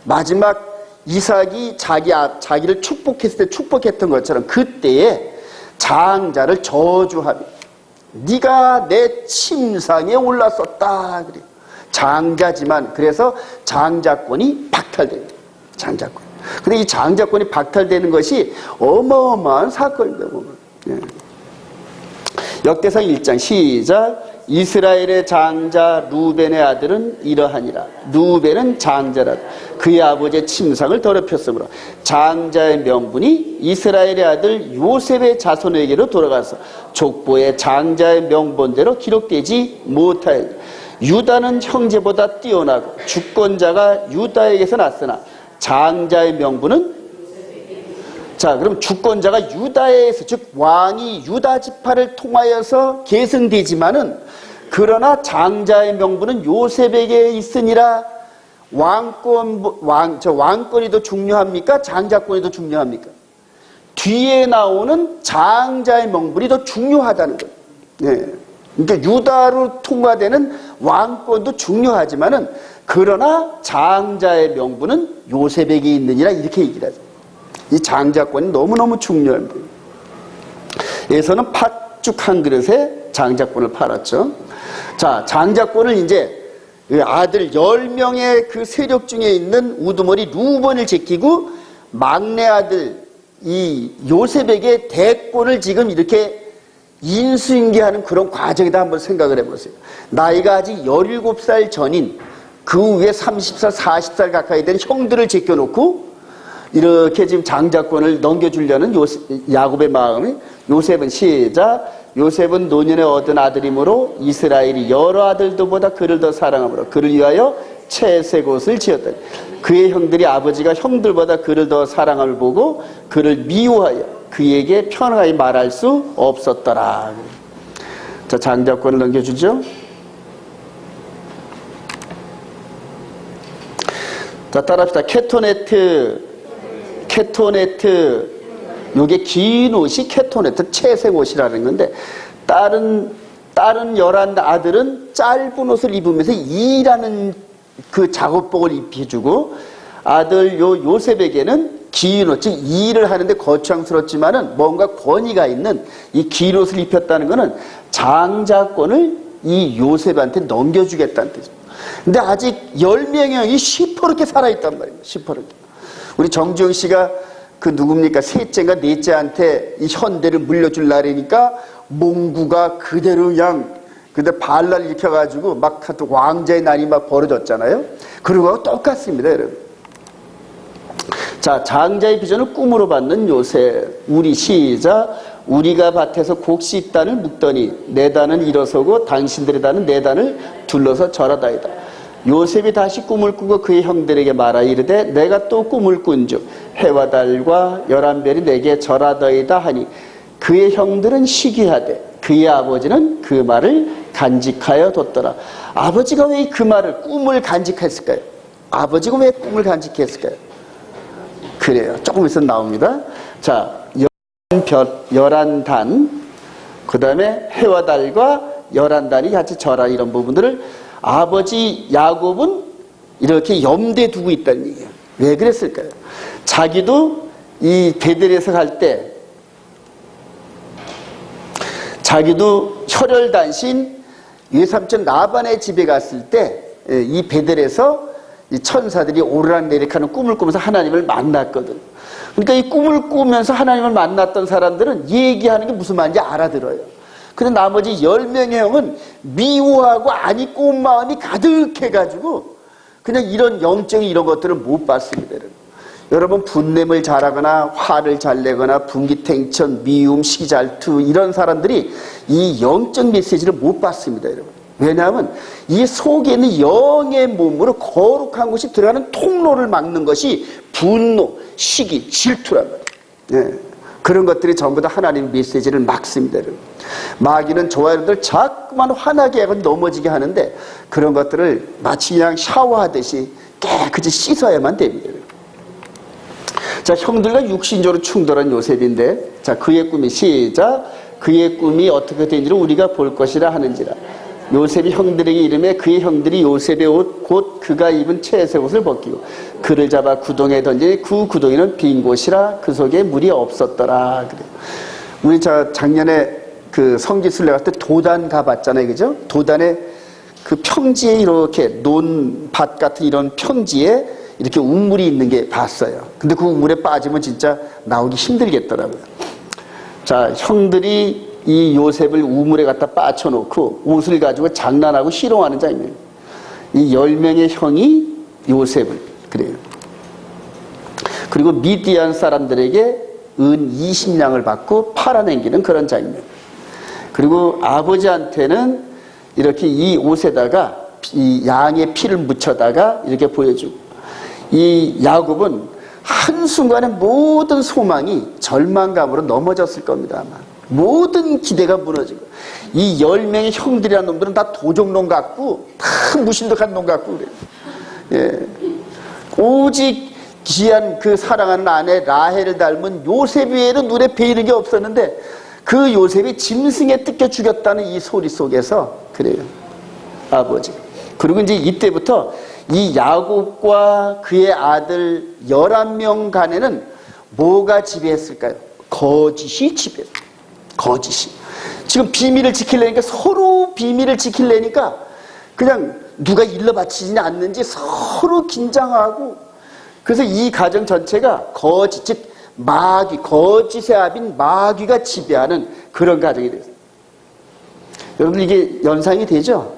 마지막 이삭이 자기를 축복했을 때 축복했던 것처럼 그때에 장자를 저주하며 네가 내 침상에 올랐었다. 그래요. 장자지만 그래서 장자권이 박탈됩니다. 장자권. 근데 이 장자권이 박탈되는 것이 어마어마한 사건입니다. 예. 역대상 1장 시작. 이스라엘의 장자 루벤의 아들은 이러하니라. 루벤은 장자라. 그의 아버지의 침상을 더럽혔으므로 장자의 명분이 이스라엘의 아들 요셉의 자손에게로 돌아가서 족보의 장자의 명본대로 기록되지 못하였다. 유다는 형제보다 뛰어나고 주권자가 유다에게서 났으나 장자의 명분은 자, 그럼 주권자가 유다에서, 즉 왕이 유다 지파를 통하여서 계승되지만은 그러나 장자의 명분은 요셉에게 있으니라. 왕권이 더 중요합니까? 장자권이 더 중요합니까? 뒤에 나오는 장자의 명분이 더 중요하다는 거예요. 네. 그러니까 유다로 통과되는 왕권도 중요하지만은 그러나 장자의 명분은 요셉에게 있느니라 이렇게 얘기를 하죠. 이 장자권이 너무너무 중요합니다. 에서는 팥죽 한 그릇에 장자권을 팔았죠. 자, 장자권을 이제 아들 10명의 그 세력 중에 있는 우두머리 루벤을 제끼고 막내 아들 이 요셉에게 대권을 지금 이렇게 인수인계하는 그런 과정이다 한번 생각을 해보세요. 나이가 아직 17살 전인 그 위에 30살, 40살 가까이 된 형들을 제껴놓고 이렇게 지금 장자권을 넘겨주려는 야곱의 마음이 요셉은 시작. 요셉은 노년에 얻은 아들이므로 이스라엘이 여러 아들들보다 그를 더 사랑하므로 그를 위하여 채색 옷을 지었다. 그의 형들이 아버지가 형들보다 그를 더 사랑함을 보고 그를 미워하여 그에게 편하게 말할 수 없었더라. 자, 장자권을 넘겨주죠. 자, 따라합시다. 케토네트, 요게 긴 옷이 케토네트, 채색 옷이라는 건데, 다른 11 아들은 짧은 옷을 입으면서 이라는 그 작업복을 입혀주고, 아들 요셉에게는 긴 옷, 즉 일을 하는데 거창스럽지만은 뭔가 권위가 있는 이 긴 옷을 입혔다는 것은 장자권을 이 요셉한테 넘겨주겠다는 뜻입니다. 근데 아직 10명의 형이 시퍼렇게 살아있단 말입니다. 시퍼렇게. 우리 정주영 씨가 그 누굽니까? 셋째인가 넷째한테 이 현대를 물려줄 날이니까 몽구가 그대로 그냥 근데 발랄 일으켜가지고 막 왕자의 날이 막 벌어졌잖아요. 그런 거하고 똑같습니다, 여러분. 자, 장자의 비전을 꿈으로 받는 요셉. 우리 시작. 우리가 밭에서 곡식 단을 묶더니 내 단은 일어서고 당신들의 단은 내 단을 둘러서 절하다이다. 요셉이 다시 꿈을 꾸고 그의 형들에게 말하 이르되 내가 또 꿈을 꾼즉 해와 달과 11별이 내게 절하더이다 하니 그의 형들은 시기하되 그의 아버지는 그 말을 간직하여 뒀더라. 아버지가 왜 그 말을 꿈을 간직했을까요? 아버지가 왜 꿈을 간직했을까요? 그래요. 조금 있으면 나옵니다. 자, 11단, 그 다음에 해와 달과 11단이 같이 절하 이런 부분들을 아버지 야곱은 이렇게 염두에 두고 있다는 얘기예요. 왜 그랬을까요? 자기도 이 베들에서 갈 때 자기도 혈혈단신 외삼촌 라반의 집에 갔을 때 이 베들에서 이 천사들이 오르락내리락하는 꿈을 꾸면서 하나님을 만났거든. 그러니까 이 꿈을 꾸면서 하나님을 만났던 사람들은 얘기하는 게 무슨 말인지 알아들어요. 근데 나머지 10명의 형은 미워하고 안 잊고 온 마음이 가득해가지고 그냥 이런 영적인 이런 것들을 못 봤습니다. 여러분 분냄을 잘하거나 화를 잘 내거나 분기탱천, 미움, 시기잘투 이런 사람들이 이 영적 메시지를 못 봤습니다. 여러분. 왜냐하면 이 속에 있는 영의 몸으로 거룩한 것이 들어가는 통로를 막는 것이 분노, 시기, 질투란 말이에요. 예. 그런 것들이 전부 다 하나님의 메시지를 막습니다. 여러분. 마귀는 저와 여러분들 자꾸만 화나게 하고 넘어지게 하는데 그런 것들을 마치 그냥 샤워하듯이 깨끗이 씻어야만 됩니다. 여러분. 자, 형들과 육신적으로 충돌한 요셉인데 자, 그의 꿈이 시작. 그의 꿈이 어떻게 되는지를 우리가 볼 것이라 하는지라. 요셉이 형들에게 이르매 그의 형들이 요셉의 옷 곧 그가 입은 채색 옷을 벗기고 그를 잡아 구덩이에 던지니 그 구덩이는 빈 곳이라 그 속에 물이 없었더라. 그래요. 우리 작년에 그 성지순례 갈 때 도단 가봤잖아요, 그죠? 도단에 그 평지에 이렇게 논밭 같은 이런 평지에 이렇게 우물이 있는 게 봤어요. 근데 그 우물에 빠지면 진짜 나오기 힘들겠더라고요. 자, 형들이 이 요셉을 우물에 갖다 빠쳐놓고 옷을 가지고 장난하고 희롱하는 장면. 이 10명의 형이 요셉을 그래요. 그리고 미디안 사람들에게 은 20냥을 받고 팔아넘기는 그런 장면. 그리고 아버지한테는 이렇게 이 옷에다가 이 양의 피를 묻혀다가 이렇게 보여주고, 이 야곱은 한순간에 모든 소망이 절망감으로 넘어졌을 겁니다. 아마 모든 기대가 무너지고, 이 10명의 형들이라는 놈들은 다 도적놈 같고 다 무신덕한 놈 같고 그래요. 예. 오직 귀한 그 사랑하는 아내 라헬을 닮은 요셉 외에는 눈에 베이는 게 없었는데, 그 요셉이 짐승에 뜯겨 죽였다는 이 소리 속에서 그래요, 아버지. 그리고 이제 이때부터 이 야곱과 그의 아들 11명 간에는 뭐가 지배했을까요? 거짓이 지배했어요. 거짓이. 지금 비밀을 지키려니까, 서로 비밀을 지키려니까 그냥 누가 일러 바치지 않는지 서로 긴장하고, 그래서 이 가정 전체가 거짓, 즉 마귀, 거짓의 아비인 마귀가 지배하는 그런 가정이 됐어요. 여러분들 이게 연상이 되죠?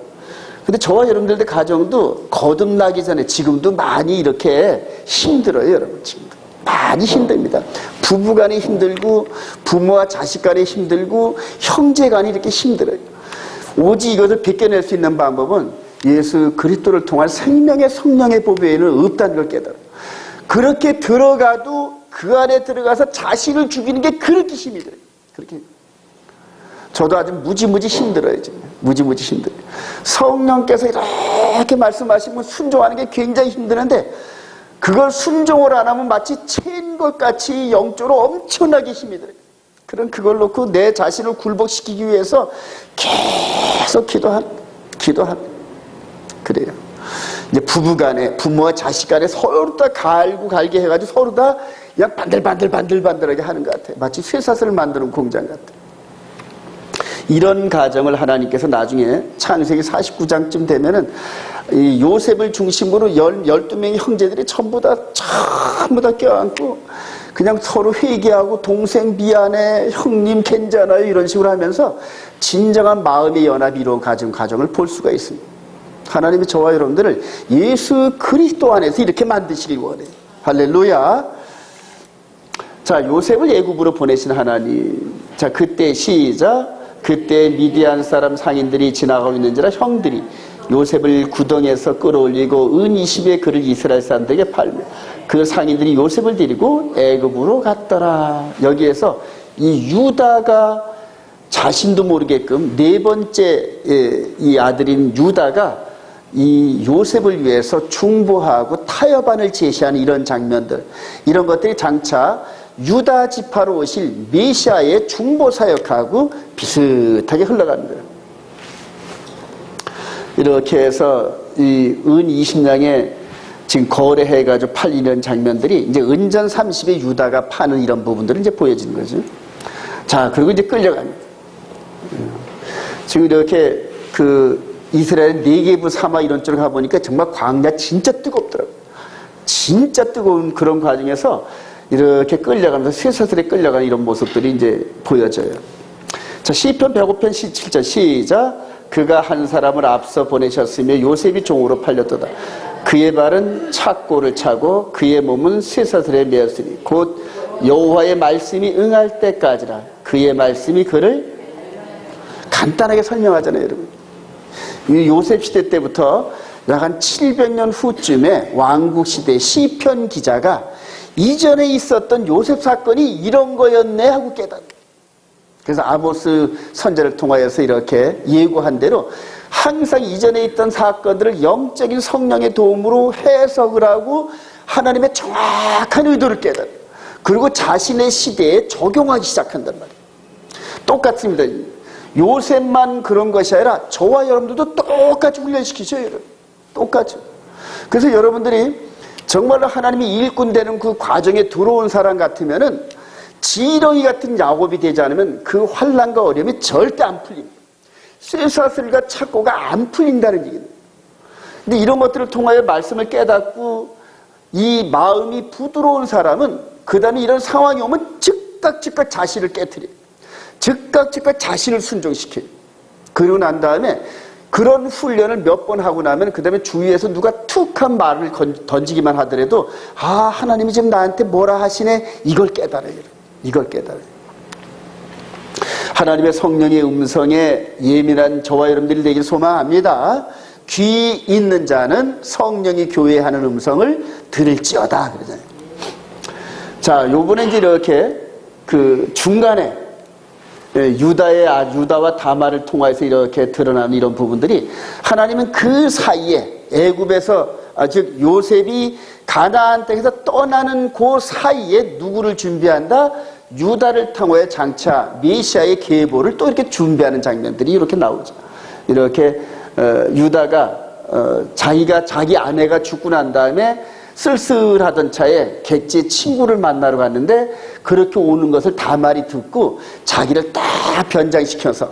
근데 저와 여러분들의 가정도 거듭나기 전에 지금도 많이 이렇게 힘들어요, 여러분. 지금도 많이 힘듭니다. 부부간에 힘들고, 부모와 자식 간에 힘들고, 형제간에 이렇게 힘들어요. 오직 이것을 벗겨낼 수 있는 방법은 예수 그리스도를 통한 생명의 성령의 법 외에는 없다는 걸 깨달아요. 그렇게 들어가도 그 안에 들어가서 자신을 죽이는 게 그렇게 힘이 들어요. 그렇게. 저도 아주 무지무지 힘들어요, 지금. 무지무지 힘들어요. 성령께서 이렇게 말씀하시면 순종하는 게 굉장히 힘드는데, 그걸 순종을 안 하면 마치 채인 것 같이 영적으로 엄청나게 힘이 들어요. 그럼 그걸 놓고 내 자신을 굴복시키기 위해서 계속 기도한. 그래요. 이제 부부간에, 부모와 자식 간에 서로 다 갈고 갈게 해가지고 서로 다 그냥 반들반들하게 하는 것 같아요. 마치 쇠사슬을 만드는 공장 같아요. 이런 가정을 하나님께서 나중에 창세기 49장쯤 되면은 이 요셉을 중심으로 12명의 형제들이 전부 다 껴안고 그냥 서로 회개하고, 동생 미안해, 형님 괜찮아요, 이런 식으로 하면서 진정한 마음의 연합이 이루어진 가정을 볼 수가 있습니다. 하나님이 저와 여러분들을 예수 그리스도 안에서 이렇게 만드시길 원해요. 할렐루야. 자, 요셉을 애굽으로 보내신 하나님. 자, 그때 시작. 그때 미디안 사람 상인들이 지나가고 있는지라 형들이 요셉을 구덩이에서 끌어올리고 은 20의 그를 이스라엘 사람들에게 팔며 그 상인들이 요셉을 데리고 애굽으로 갔더라. 여기에서 이 유다가 자신도 모르게끔 네 번째 이 아들인 유다가 이 요셉을 위해서 중보하고 타협안을 제시하는 이런 장면들, 이런 것들이 장차 유다 지파로 오실 메시아의 중보 사역하고 비슷하게 흘러가는 거예요. 이렇게 해서 이 은 20냥에 지금 거래해가지고 팔리는 장면들이 이제 은전 30의 유다가 파는 이런 부분들을 이제 보여지는 거죠. 자, 그리고 이제 끌려갑니다. 지금 이렇게 그 이스라엘 네게부 사마 이런 쪽으로 가보니까 정말 광야 진짜 뜨겁더라고요. 진짜 뜨거운 그런 과정에서 이렇게 끌려가면서 쇠사슬에 끌려가는 이런 모습들이 이제 보여져요. 자, 시편 105편 17절 시작. 그가 한 사람을 앞서 보내셨으며 요셉이 종으로 팔렸도다. 그의 발은 착고를 차고 그의 몸은 쇠사슬에 매었으니 곧 여호와의 말씀이 응할 때까지라. 그의 말씀이 그를 간단하게 설명하잖아요, 여러분. 이 요셉 시대 때부터 약 한 700년 후쯤에 왕국 시대 시편 기자가 이전에 있었던 요셉 사건이 이런 거였네 하고 깨닫는. 그래서 아모스 선지자를 통하여서 이렇게 예고한 대로 항상 이전에 있던 사건들을 영적인 성령의 도움으로 해석을 하고 하나님의 정확한 의도를 깨닫는. 그리고 자신의 시대에 적용하기 시작한단 말이에요. 똑같습니다. 요셉만 그런 것이 아니라 저와 여러분들도 똑같이 훈련시키죠. 여러분. 똑같이. 그래서 여러분들이 정말로 하나님이 일꾼 되는 그 과정에 들어온 사람 같으면은 지렁이 같은 야곱이 되지 않으면 그 환난과 어려움이 절대 안 풀립니다. 쇠사슬과 착고가 안 풀린다는 얘기입니다. 근데 이런 것들을 통하여 말씀을 깨닫고 이 마음이 부드러운 사람은 그 다음에 이런 상황이 오면 즉각 자신을 깨트려요. 즉각 자신을 순종시켜요. 그러고 난 다음에 그런 훈련을 몇 번 하고 나면 그 다음에 주위에서 누가 툭한 말을 던지기만 하더라도 아, 하나님이 지금 나한테 뭐라 하시네, 이걸 깨달아요. 이걸 깨달아요. 하나님의 성령의 음성에 예민한 저와 여러분들이 되길 소망합니다. 귀 있는 자는 성령이 교회하는 음성을 들을지어다 그러잖아요. 자, 요번에 이제 이렇게 그 중간에 유다와 다말을 통해서 이렇게 드러나는 이런 부분들이 하나님은 그 사이에 애굽에서 즉 요셉이 가나안 땅에서 떠나는 그 사이에 누구를 준비한다? 유다를 통하여 장차 메시아의 계보를 또 이렇게 준비하는 장면들이 이렇게 나오죠. 이렇게 유다가 자기 아내가 죽고 난 다음에 쓸쓸하던 차에 객지의 친구를 만나러 갔는데 그렇게 오는 것을 다말이 듣고 자기를 딱 변장시켜서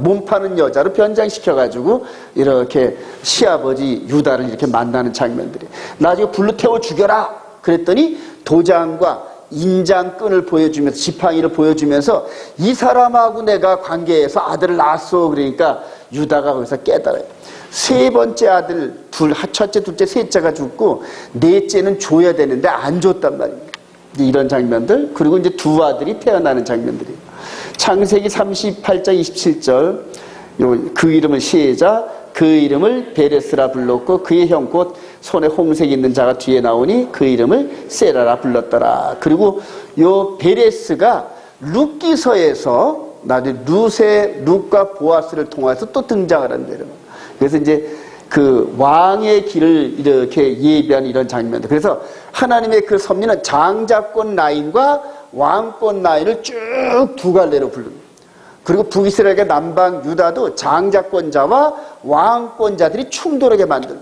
몸 파는 여자로 변장시켜가지고 이렇게 시아버지 유다를 이렇게 만나는 장면들이 나중에 불로 태워 죽여라 그랬더니 도장과 인장끈을 보여주면서 지팡이를 보여주면서 이 사람하고 내가 관계해서 아들을 낳았어. 그러니까 유다가 거기서 깨달아요. 세 번째 아들 첫째, 둘째, 셋째가 죽고 넷째는 줘야 되는데 안 줬단 말입니다. 이런 장면들, 그리고 이제 두 아들이 태어나는 장면들이에요. 창세기 38장 27절, 그 이름을 시작, 그 이름을 베레스라 불렀고 그의 형 곧 손에 홍색 있는 자가 뒤에 나오니 그 이름을 세라라 불렀더라. 그리고 요 베레스가 룻기서에서 나중에 룻과 보아스를 통해서 또 등장을 한대요. 그래서 이제 그 왕의 길을 이렇게 예비한 이런 장면들. 그래서 하나님의 그 섭리는 장자권 라인과 왕권 라인을 쭉 두 갈래로 부릅니다. 그리고 북이스라엘과 남방 유다도 장자권자와 왕권자들이 충돌하게 만듭니다.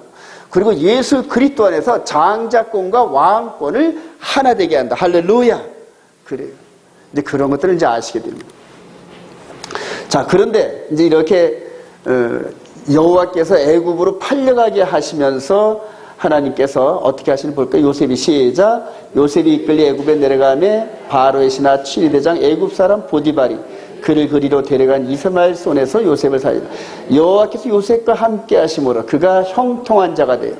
그리고 예수 그리스도 안에서 장자권과 왕권을 하나 되게 한다. 할렐루야. 그래요. 이제 그런 것들을 이제 아시게 됩니다. 자, 그런데 이제 이렇게 여호와께서 애굽으로 팔려가게 하시면서 하나님께서 어떻게 하시는지 볼까요? 요셉이 시작. 요셉이 이끌려 애굽에 내려가매 바로의 신하 7대장 애굽 사람 보디발이 그를 그리로 데려간 이스마엘 손에서 요셉을 살리라. 여호와께서 요셉과 함께 하심으로 그가 형통한 자가 되어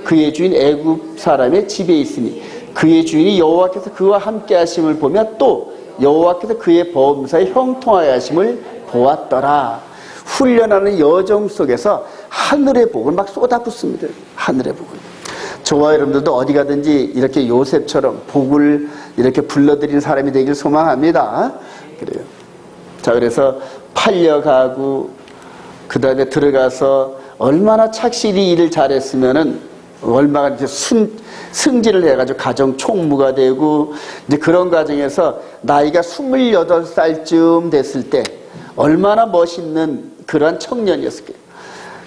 그의 주인 애굽 사람의 집에 있으니 그의 주인이 여호와께서 그와 함께 하심을 보며 또 여호와께서 그의 범사에 형통하여 하심을 보았더라. 훈련하는 여정 속에서 하늘의 복을 막 쏟아붓습니다. 하늘의 복을. 저와 여러분들도 어디 가든지 이렇게 요셉처럼 복을 이렇게 불러들이는 사람이 되길 소망합니다. 그래요. 자, 그래서 팔려가고 그 다음에 들어가서 얼마나 착실히 일을 잘했으면은 얼마나 이제 승진을 해가지고 가정 총무가 되고 이제 그런 과정에서 나이가 28살쯤 됐을 때 얼마나 멋있는 그러한 청년이었을까요?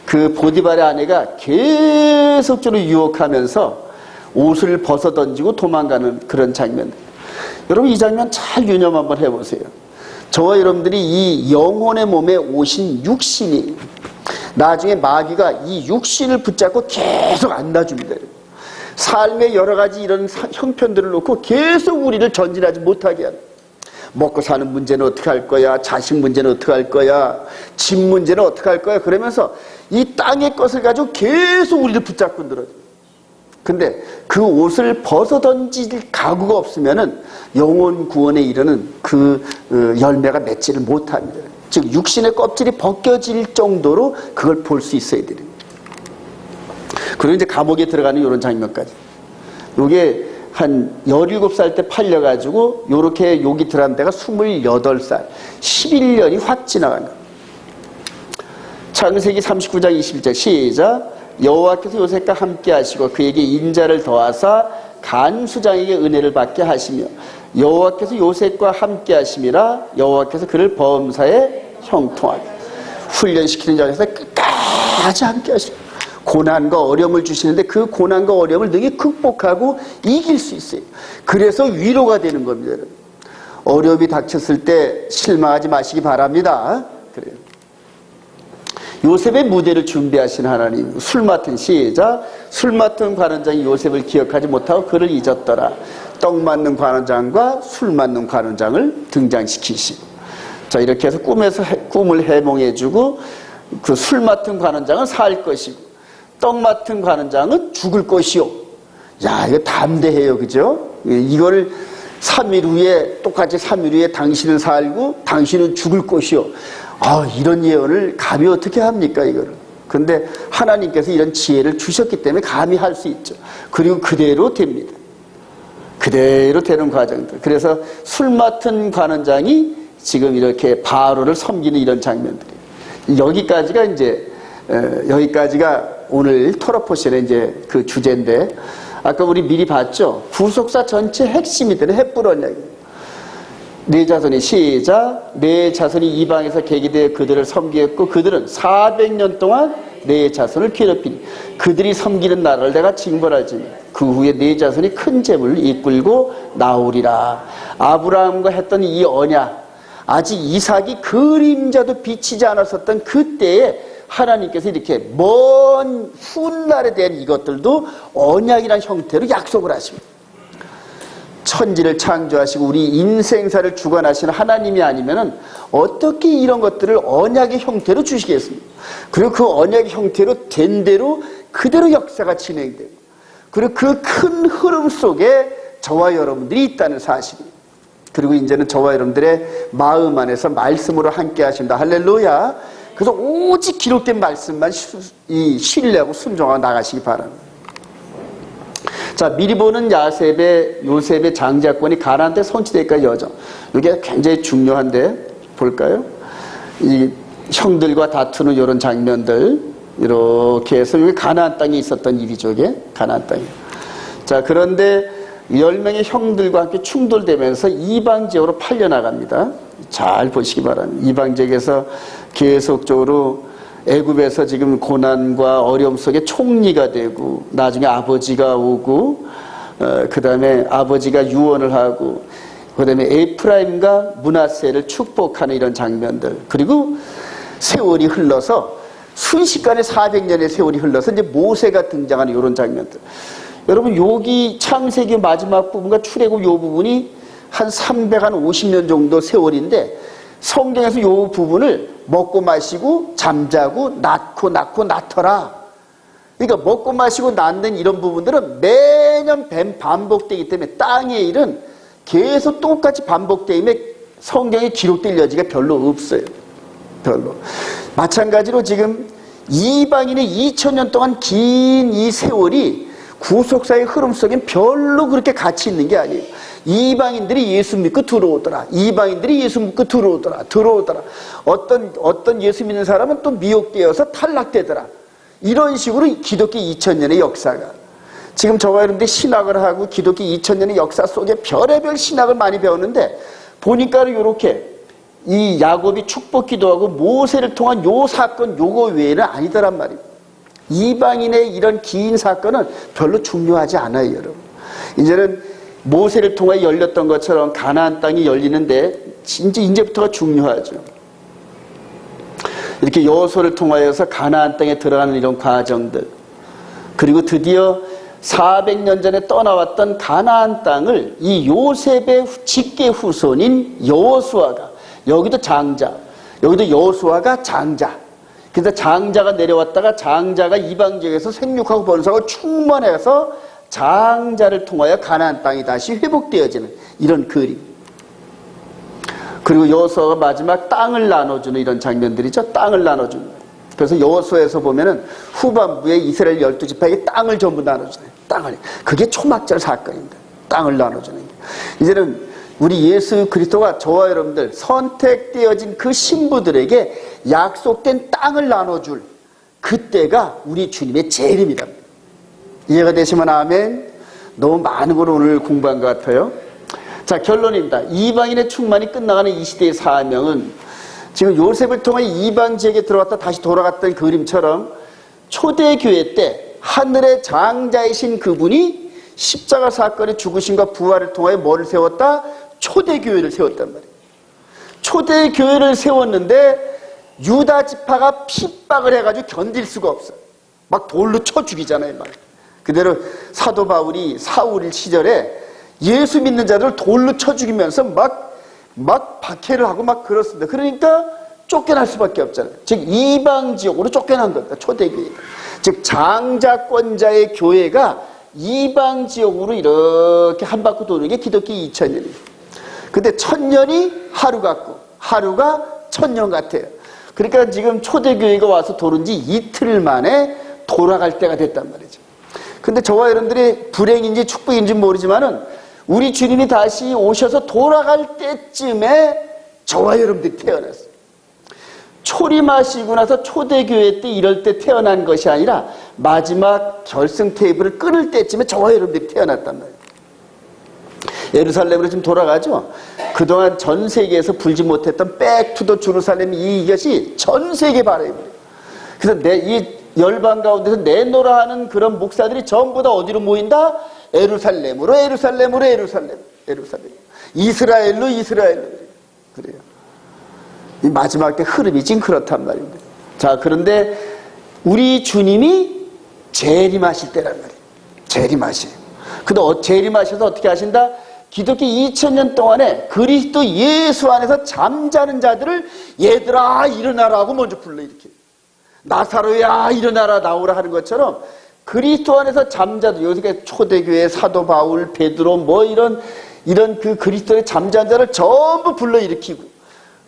그 보디발의 아내가 계속적으로 유혹하면서 옷을 벗어 던지고 도망가는 그런 장면. 여러분 이 장면 잘 유념 한번 해보세요. 저와 여러분들이 이 영혼의 몸에 오신 육신이 나중에 마귀가 이 육신을 붙잡고 계속 안 놔줍니다. 삶의 여러 가지 이런 형편들을 놓고 계속 우리를 전진하지 못하게 하는. 먹고 사는 문제는 어떻게 할 거야? 자식 문제는 어떻게 할 거야? 집 문제는 어떻게 할 거야? 그러면서 이 땅의 것을 가지고 계속 우리를 붙잡고 늘어져. 근데 그 옷을 벗어 던질 가구가 없으면은 영혼 구원에 이르는 그 열매가 맺지를 못합니다. 즉 육신의 껍질이 벗겨질 정도로 그걸 볼 수 있어야 됩니다. 그리고 이제 감옥에 들어가는 이런 장면까지. 이게 한 17살 때 팔려가지고 요렇게 여기 들어간 데가 28살 11년이 확 지나간 거예요. 창세기 39장 21절 시작. 여호와께서 요셉과 함께 하시고 그에게 인자를 더하사 간수장에게 은혜를 받게 하시며 여호와께서 요셉과 함께 하심이라 여호와께서 그를 범사에 형통하게 훈련시키는 자에서 끝까지 함께 하시고 고난과 어려움을 주시는데 그 고난과 어려움을 능히 극복하고 이길 수 있어요. 그래서 위로가 되는 겁니다. 여러분. 어려움이 닥쳤을 때 실망하지 마시기 바랍니다. 그래요. 요셉의 무대를 준비하신 하나님, 술 맡은 시자, 술 맡은 관원장이 요셉을 기억하지 못하고 그를 잊었더라. 떡 맞는 관원장과 술 맞는 관원장을 등장시키시고, 자 이렇게 해서 꿈을 해몽해주고, 그 술 맡은 관원장은 살 것이고 떡 맡은 관원장은 죽을 것이요. 야 이거 담대해요, 그죠? 이거를 3일 후에 똑같이 3일 후에 당신은 살고 당신은 죽을 것이요. 아 이런 예언을 감히 어떻게 합니까 이거를? 근데 하나님께서 이런 지혜를 주셨기 때문에 감히 할 수 있죠. 그리고 그대로 됩니다. 그대로 되는 과정들. 그래서 술 맡은 관원장이 지금 이렇게 바로를 섬기는 이런 장면들이에요. 여기까지가 오늘 토라포션의 이제 그 주제인데, 아까 우리 미리 봤죠? 구속사 전체 핵심이 되는 헷불언 이야기. 네 자손이 시작. 네 자손이 이방에서 계기되어 그들을 섬기었고 그들은 400년 동안 네 자손을 괴롭히니 그들이 섬기는 나라를 내가 징벌하지. 그 후에 네 자손이 큰 재물을 이끌고 나오리라. 아브라함과 했던 이 언약, 아직 이삭이 그림자도 비치지 않았었던 그때에 하나님께서 이렇게 먼 훗날에 대한 이것들도 언약이라는 형태로 약속을 하십니다. 천지를 창조하시고 우리 인생사를 주관하시는 하나님이 아니면은 어떻게 이런 것들을 언약의 형태로 주시겠습니까? 그리고 그 언약의 형태로 된 대로 그대로 역사가 진행되고, 그리고 그 큰 흐름 속에 저와 여러분들이 있다는 사실입니다. 그리고 이제는 저와 여러분들의 마음 안에서 말씀으로 함께 하신다. 할렐루야. 그래서 오직 기록된 말씀만 신뢰하고 순종하고 나가시기 바랍니다. 자, 미리 보는 요셉의 장자권이 가나안 땅 성취되기까지 여정. 이게 굉장히 중요한데 볼까요? 이 형들과 다투는 이런 장면들 이렇게 해서 여기 가나안 땅에 있었던 일이죠. 이게 가나안 땅에. 자, 그런데 10명의 형들과 함께 충돌되면서 이방 지역으로 팔려나갑니다. 잘 보시기 바랍니다. 이방 지역에서 계속적으로 애굽에서 지금 고난과 어려움 속에 총리가 되고, 나중에 아버지가 오고, 그 다음에 아버지가 유언을 하고, 그 다음에 에프라임과 므낫세를 축복하는 이런 장면들. 그리고 세월이 흘러서 순식간에 400년의 세월이 흘러서 이제 모세가 등장하는 이런 장면들. 여러분, 여기 창세기 마지막 부분과 출애굽 요 부분이 한 350년 정도 세월인데, 성경에서 이 부분을 먹고 마시고 잠자고 낳고 낳더라. 그러니까 먹고 마시고 낳는 이런 부분들은 매년 반복되기 때문에 땅의 일은 계속 똑같이 반복되면 성경에 기록될 여지가 별로 없어요. 별로. 마찬가지로 지금 이방인의 2000년 동안 긴 이 세월이 구속사의 흐름 속엔 별로 그렇게 가치 있는 게 아니에요. 이방인들이 예수 믿고 들어오더라. 이방인들이 예수 믿고 들어오더라. 어떤 예수 믿는 사람은 또 미혹되어서 탈락되더라. 이런 식으로 기독교 2000년의 역사가. 지금 저와 여러분들이 신학을 하고 기독교 2000년의 역사 속에 별의별 신학을 많이 배웠는데, 보니까 이렇게 이 야곱이 축복 기도하고 모세를 통한 요 사건 요거 외에는 아니더란 말이에요. 이방인의 이런 긴 사건은 별로 중요하지 않아요, 여러분. 이제는 모세를 통해 열렸던 것처럼 가나안 땅이 열리는데 이제부터가 중요하죠. 이렇게 여호수아를 통하여서 가나안 땅에 들어가는 이런 과정들, 그리고 드디어 400년 전에 떠나왔던 가나안 땅을 이 요셉의 직계 후손인 여호수아가, 여기도 장자, 여기도 여호수아가 장자. 그래서 장자가 내려왔다가 장자가 이방 지역에서 생육하고 번성하고 충만해서 장자를 통하여 가나안 땅이 다시 회복되어지는 이런 그림. 그리고 여호수아가 마지막 땅을 나눠주는 이런 장면들이죠. 땅을 나눠주는. 그래서 여호수아에서 보면은 후반부에 이스라엘 12지파에게 땅을 전부 나눠주네요. 땅을. 그게 초막절 사건입니다. 땅을 나눠주는 게. 이제는 우리 예수 그리스도가 저와 여러분들 선택되어진 그 신부들에게 약속된 땅을 나눠줄 그때가 우리 주님의 재림이랍니다. 이해가 되시면 아멘. 너무 많은 걸 오늘 공부한 것 같아요. 자, 결론입니다. 이방인의 충만이 끝나가는 이 시대의 사명은 지금 요셉을 통해 이방 지역에 들어갔다 다시 돌아갔던 그림처럼 초대교회 때 하늘의 장자이신 그분이 십자가 사건의 죽으심과 부활을 통하여 뭐를 세웠다? 초대교회를 세웠단 말이에요. 초대교회를 세웠는데 유다 지파가 핍박을 해가지고 견딜 수가 없어요. 막 돌로 쳐 죽이잖아요. 막. 그대로 사도 바울이 사울 시절에 예수 믿는 자들을 돌로 쳐 죽이면서 막 박해를 하고 막 그렇습니다. 그러니까 쫓겨날 수밖에 없잖아요. 즉 이방 지역으로 쫓겨난 겁니다. 초대교회. 즉 장자권자의 교회가 이방 지역으로 이렇게 한 바퀴 도는 게 기독교 2000년이에요. 근데 1000년이 하루 같고 하루가 1000년 같아요. 그러니까 지금 초대교회가 와서 도는 지 이틀 만에 돌아갈 때가 됐단 말이죠. 근데 저와 여러분들이 불행인지 축복인지 모르지만은 우리 주님이 다시 오셔서 돌아갈 때쯤에 저와 여러분들이 태어났어요. 초림하시고 나서 초대교회 때 이럴 때 태어난 것이 아니라 마지막 결승 테이블을 끊을 때쯤에 저와 여러분들이 태어났단 말이에요. 예루살렘으로 지금 돌아가죠. 그동안 전 세계에서 불지 못했던 백투더 제루살렘 이것이 전 세계 바람이에요. 그래서 이 열방 가운데서 내노라 하는 그런 목사들이 전부 다 어디로 모인다? 예루살렘으로. 이스라엘로. 그래요. 이 마지막 때 흐름이 지금 그렇단 말입니다. 자, 그런데 우리 주님이 재림하실 때란 말이에요. 재림하셔요. 근데 재림하셔서 어떻게 하신다? 기독교 2000년 동안에 그리스도 예수 안에서 잠자는 자들을 얘들아 일어나라고 먼저 불러일으켜요. 나사로야 일어나라 나오라 하는 것처럼 그리스도 안에서 잠자들, 요새 초대교회 사도 바울, 베드로 뭐 이런 그 그리스도의 잠자는 자를 전부 불러일으키고,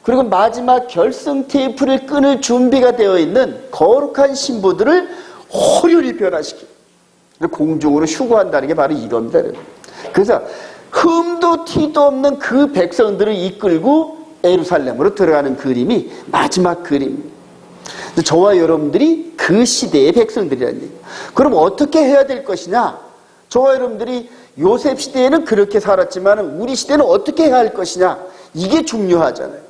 그리고 마지막 결승 테이프를 끊을 준비가 되어 있는 거룩한 신부들을 호련히 변화시키고 공중으로 휴거한다는 게 바로 이겁니다. 그래서 흠도 티도 없는 그 백성들을 이끌고 예루살렘으로 들어가는 그림이 마지막 그림입니다. 저와 여러분들이 그 시대의 백성들이라는 얘기예요. 그럼 어떻게 해야 될 것이냐? 저와 여러분들이 요셉 시대에는 그렇게 살았지만 우리 시대는 어떻게 해야 할 것이냐? 이게 중요하잖아요.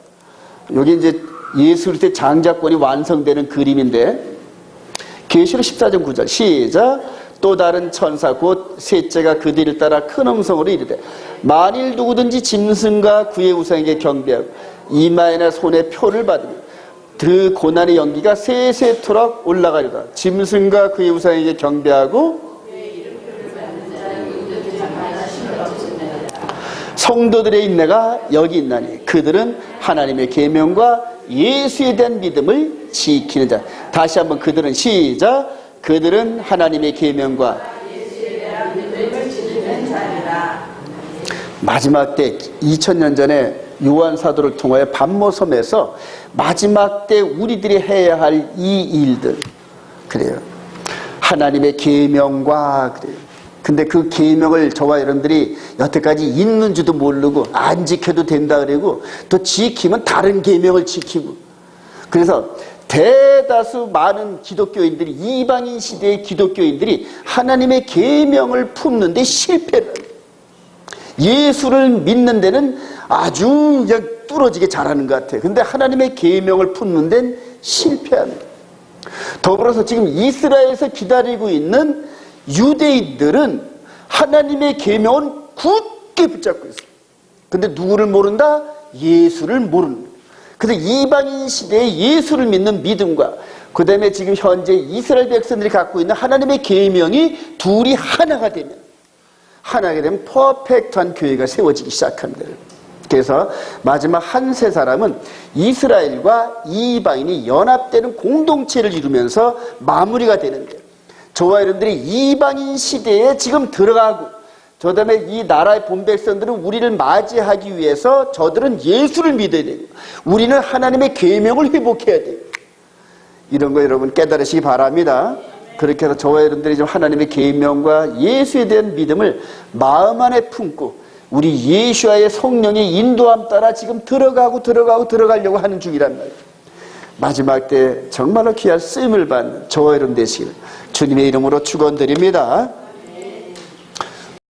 여기 이제 예수 그리스도의 장자권이 완성되는 그림인데, 계시록 14장 9절 시작. 또 다른 천사 곧 셋째가 그 뒤를 따라 큰 음성으로 이르되 만일 누구든지 짐승과 그의 우상에게 경배하고 이마에나 손에 표를 받으면 그 고난의 연기가 세세토록 올라가리라. 짐승과 그의 우상에게 경배하고 성도들의 인내가 여기 있나니 그들은 하나님의 계명과 예수에 대한 믿음을 지키는 자. 다시 한번 그들은 시작. 그들은 하나님의 계명과 예수에 대한 믿음을 지키는 자리라. 마지막 때 2000년 전에 요한 사도를 통하여 반모섬에서 마지막 때 우리들이 해야 할 이 일들, 그래요. 하나님의 계명과 그래요. 근데 그 계명을 저와 여러분들이 여태까지 있는지도 모르고 안 지켜도 된다 그러고 또 지키면 다른 계명을 지키고, 그래서 대다수 많은 기독교인들이, 이방인 시대의 기독교인들이 하나님의 계명을 품는데 실패를 합니다. 예수를 믿는 데는 아주 그냥 뚫어지게 잘하는 것 같아요. 근데 하나님의 계명을 품는 데는 실패합니다. 더불어서 지금 이스라엘에서 기다리고 있는 유대인들은 하나님의 계명은 굳게 붙잡고 있어요. 근데 누구를 모른다? 예수를 모르는 거예요. 그래서 이방인 시대에 예수를 믿는 믿음과 그 다음에 지금 현재 이스라엘 백성들이 갖고 있는 하나님의 계명이 둘이 하나가 되면 퍼펙트한 교회가 세워지기 시작합니다. 그래서 마지막 한 세 사람은 이스라엘과 이방인이 연합되는 공동체를 이루면서 마무리가 되는데, 저와 여러분들이 이방인 시대에 지금 들어가고 저 다음에 이 나라의 본백성들은 우리를 맞이하기 위해서 저들은 예수를 믿어야 되고 우리는 하나님의 계명을 회복해야 돼요. 이런 거 여러분 깨달으시기 바랍니다. 그렇게 해서 저와 여러분들이 좀 하나님의 계명과 예수에 대한 믿음을 마음 안에 품고 우리 예수와의 성령의 인도함 따라 지금 들어가려고 하는 중이란 말이에요. 마지막 때 정말로 귀한 쓰임을 받는 저와 여러분 되시길 주님의 이름으로 축원드립니다.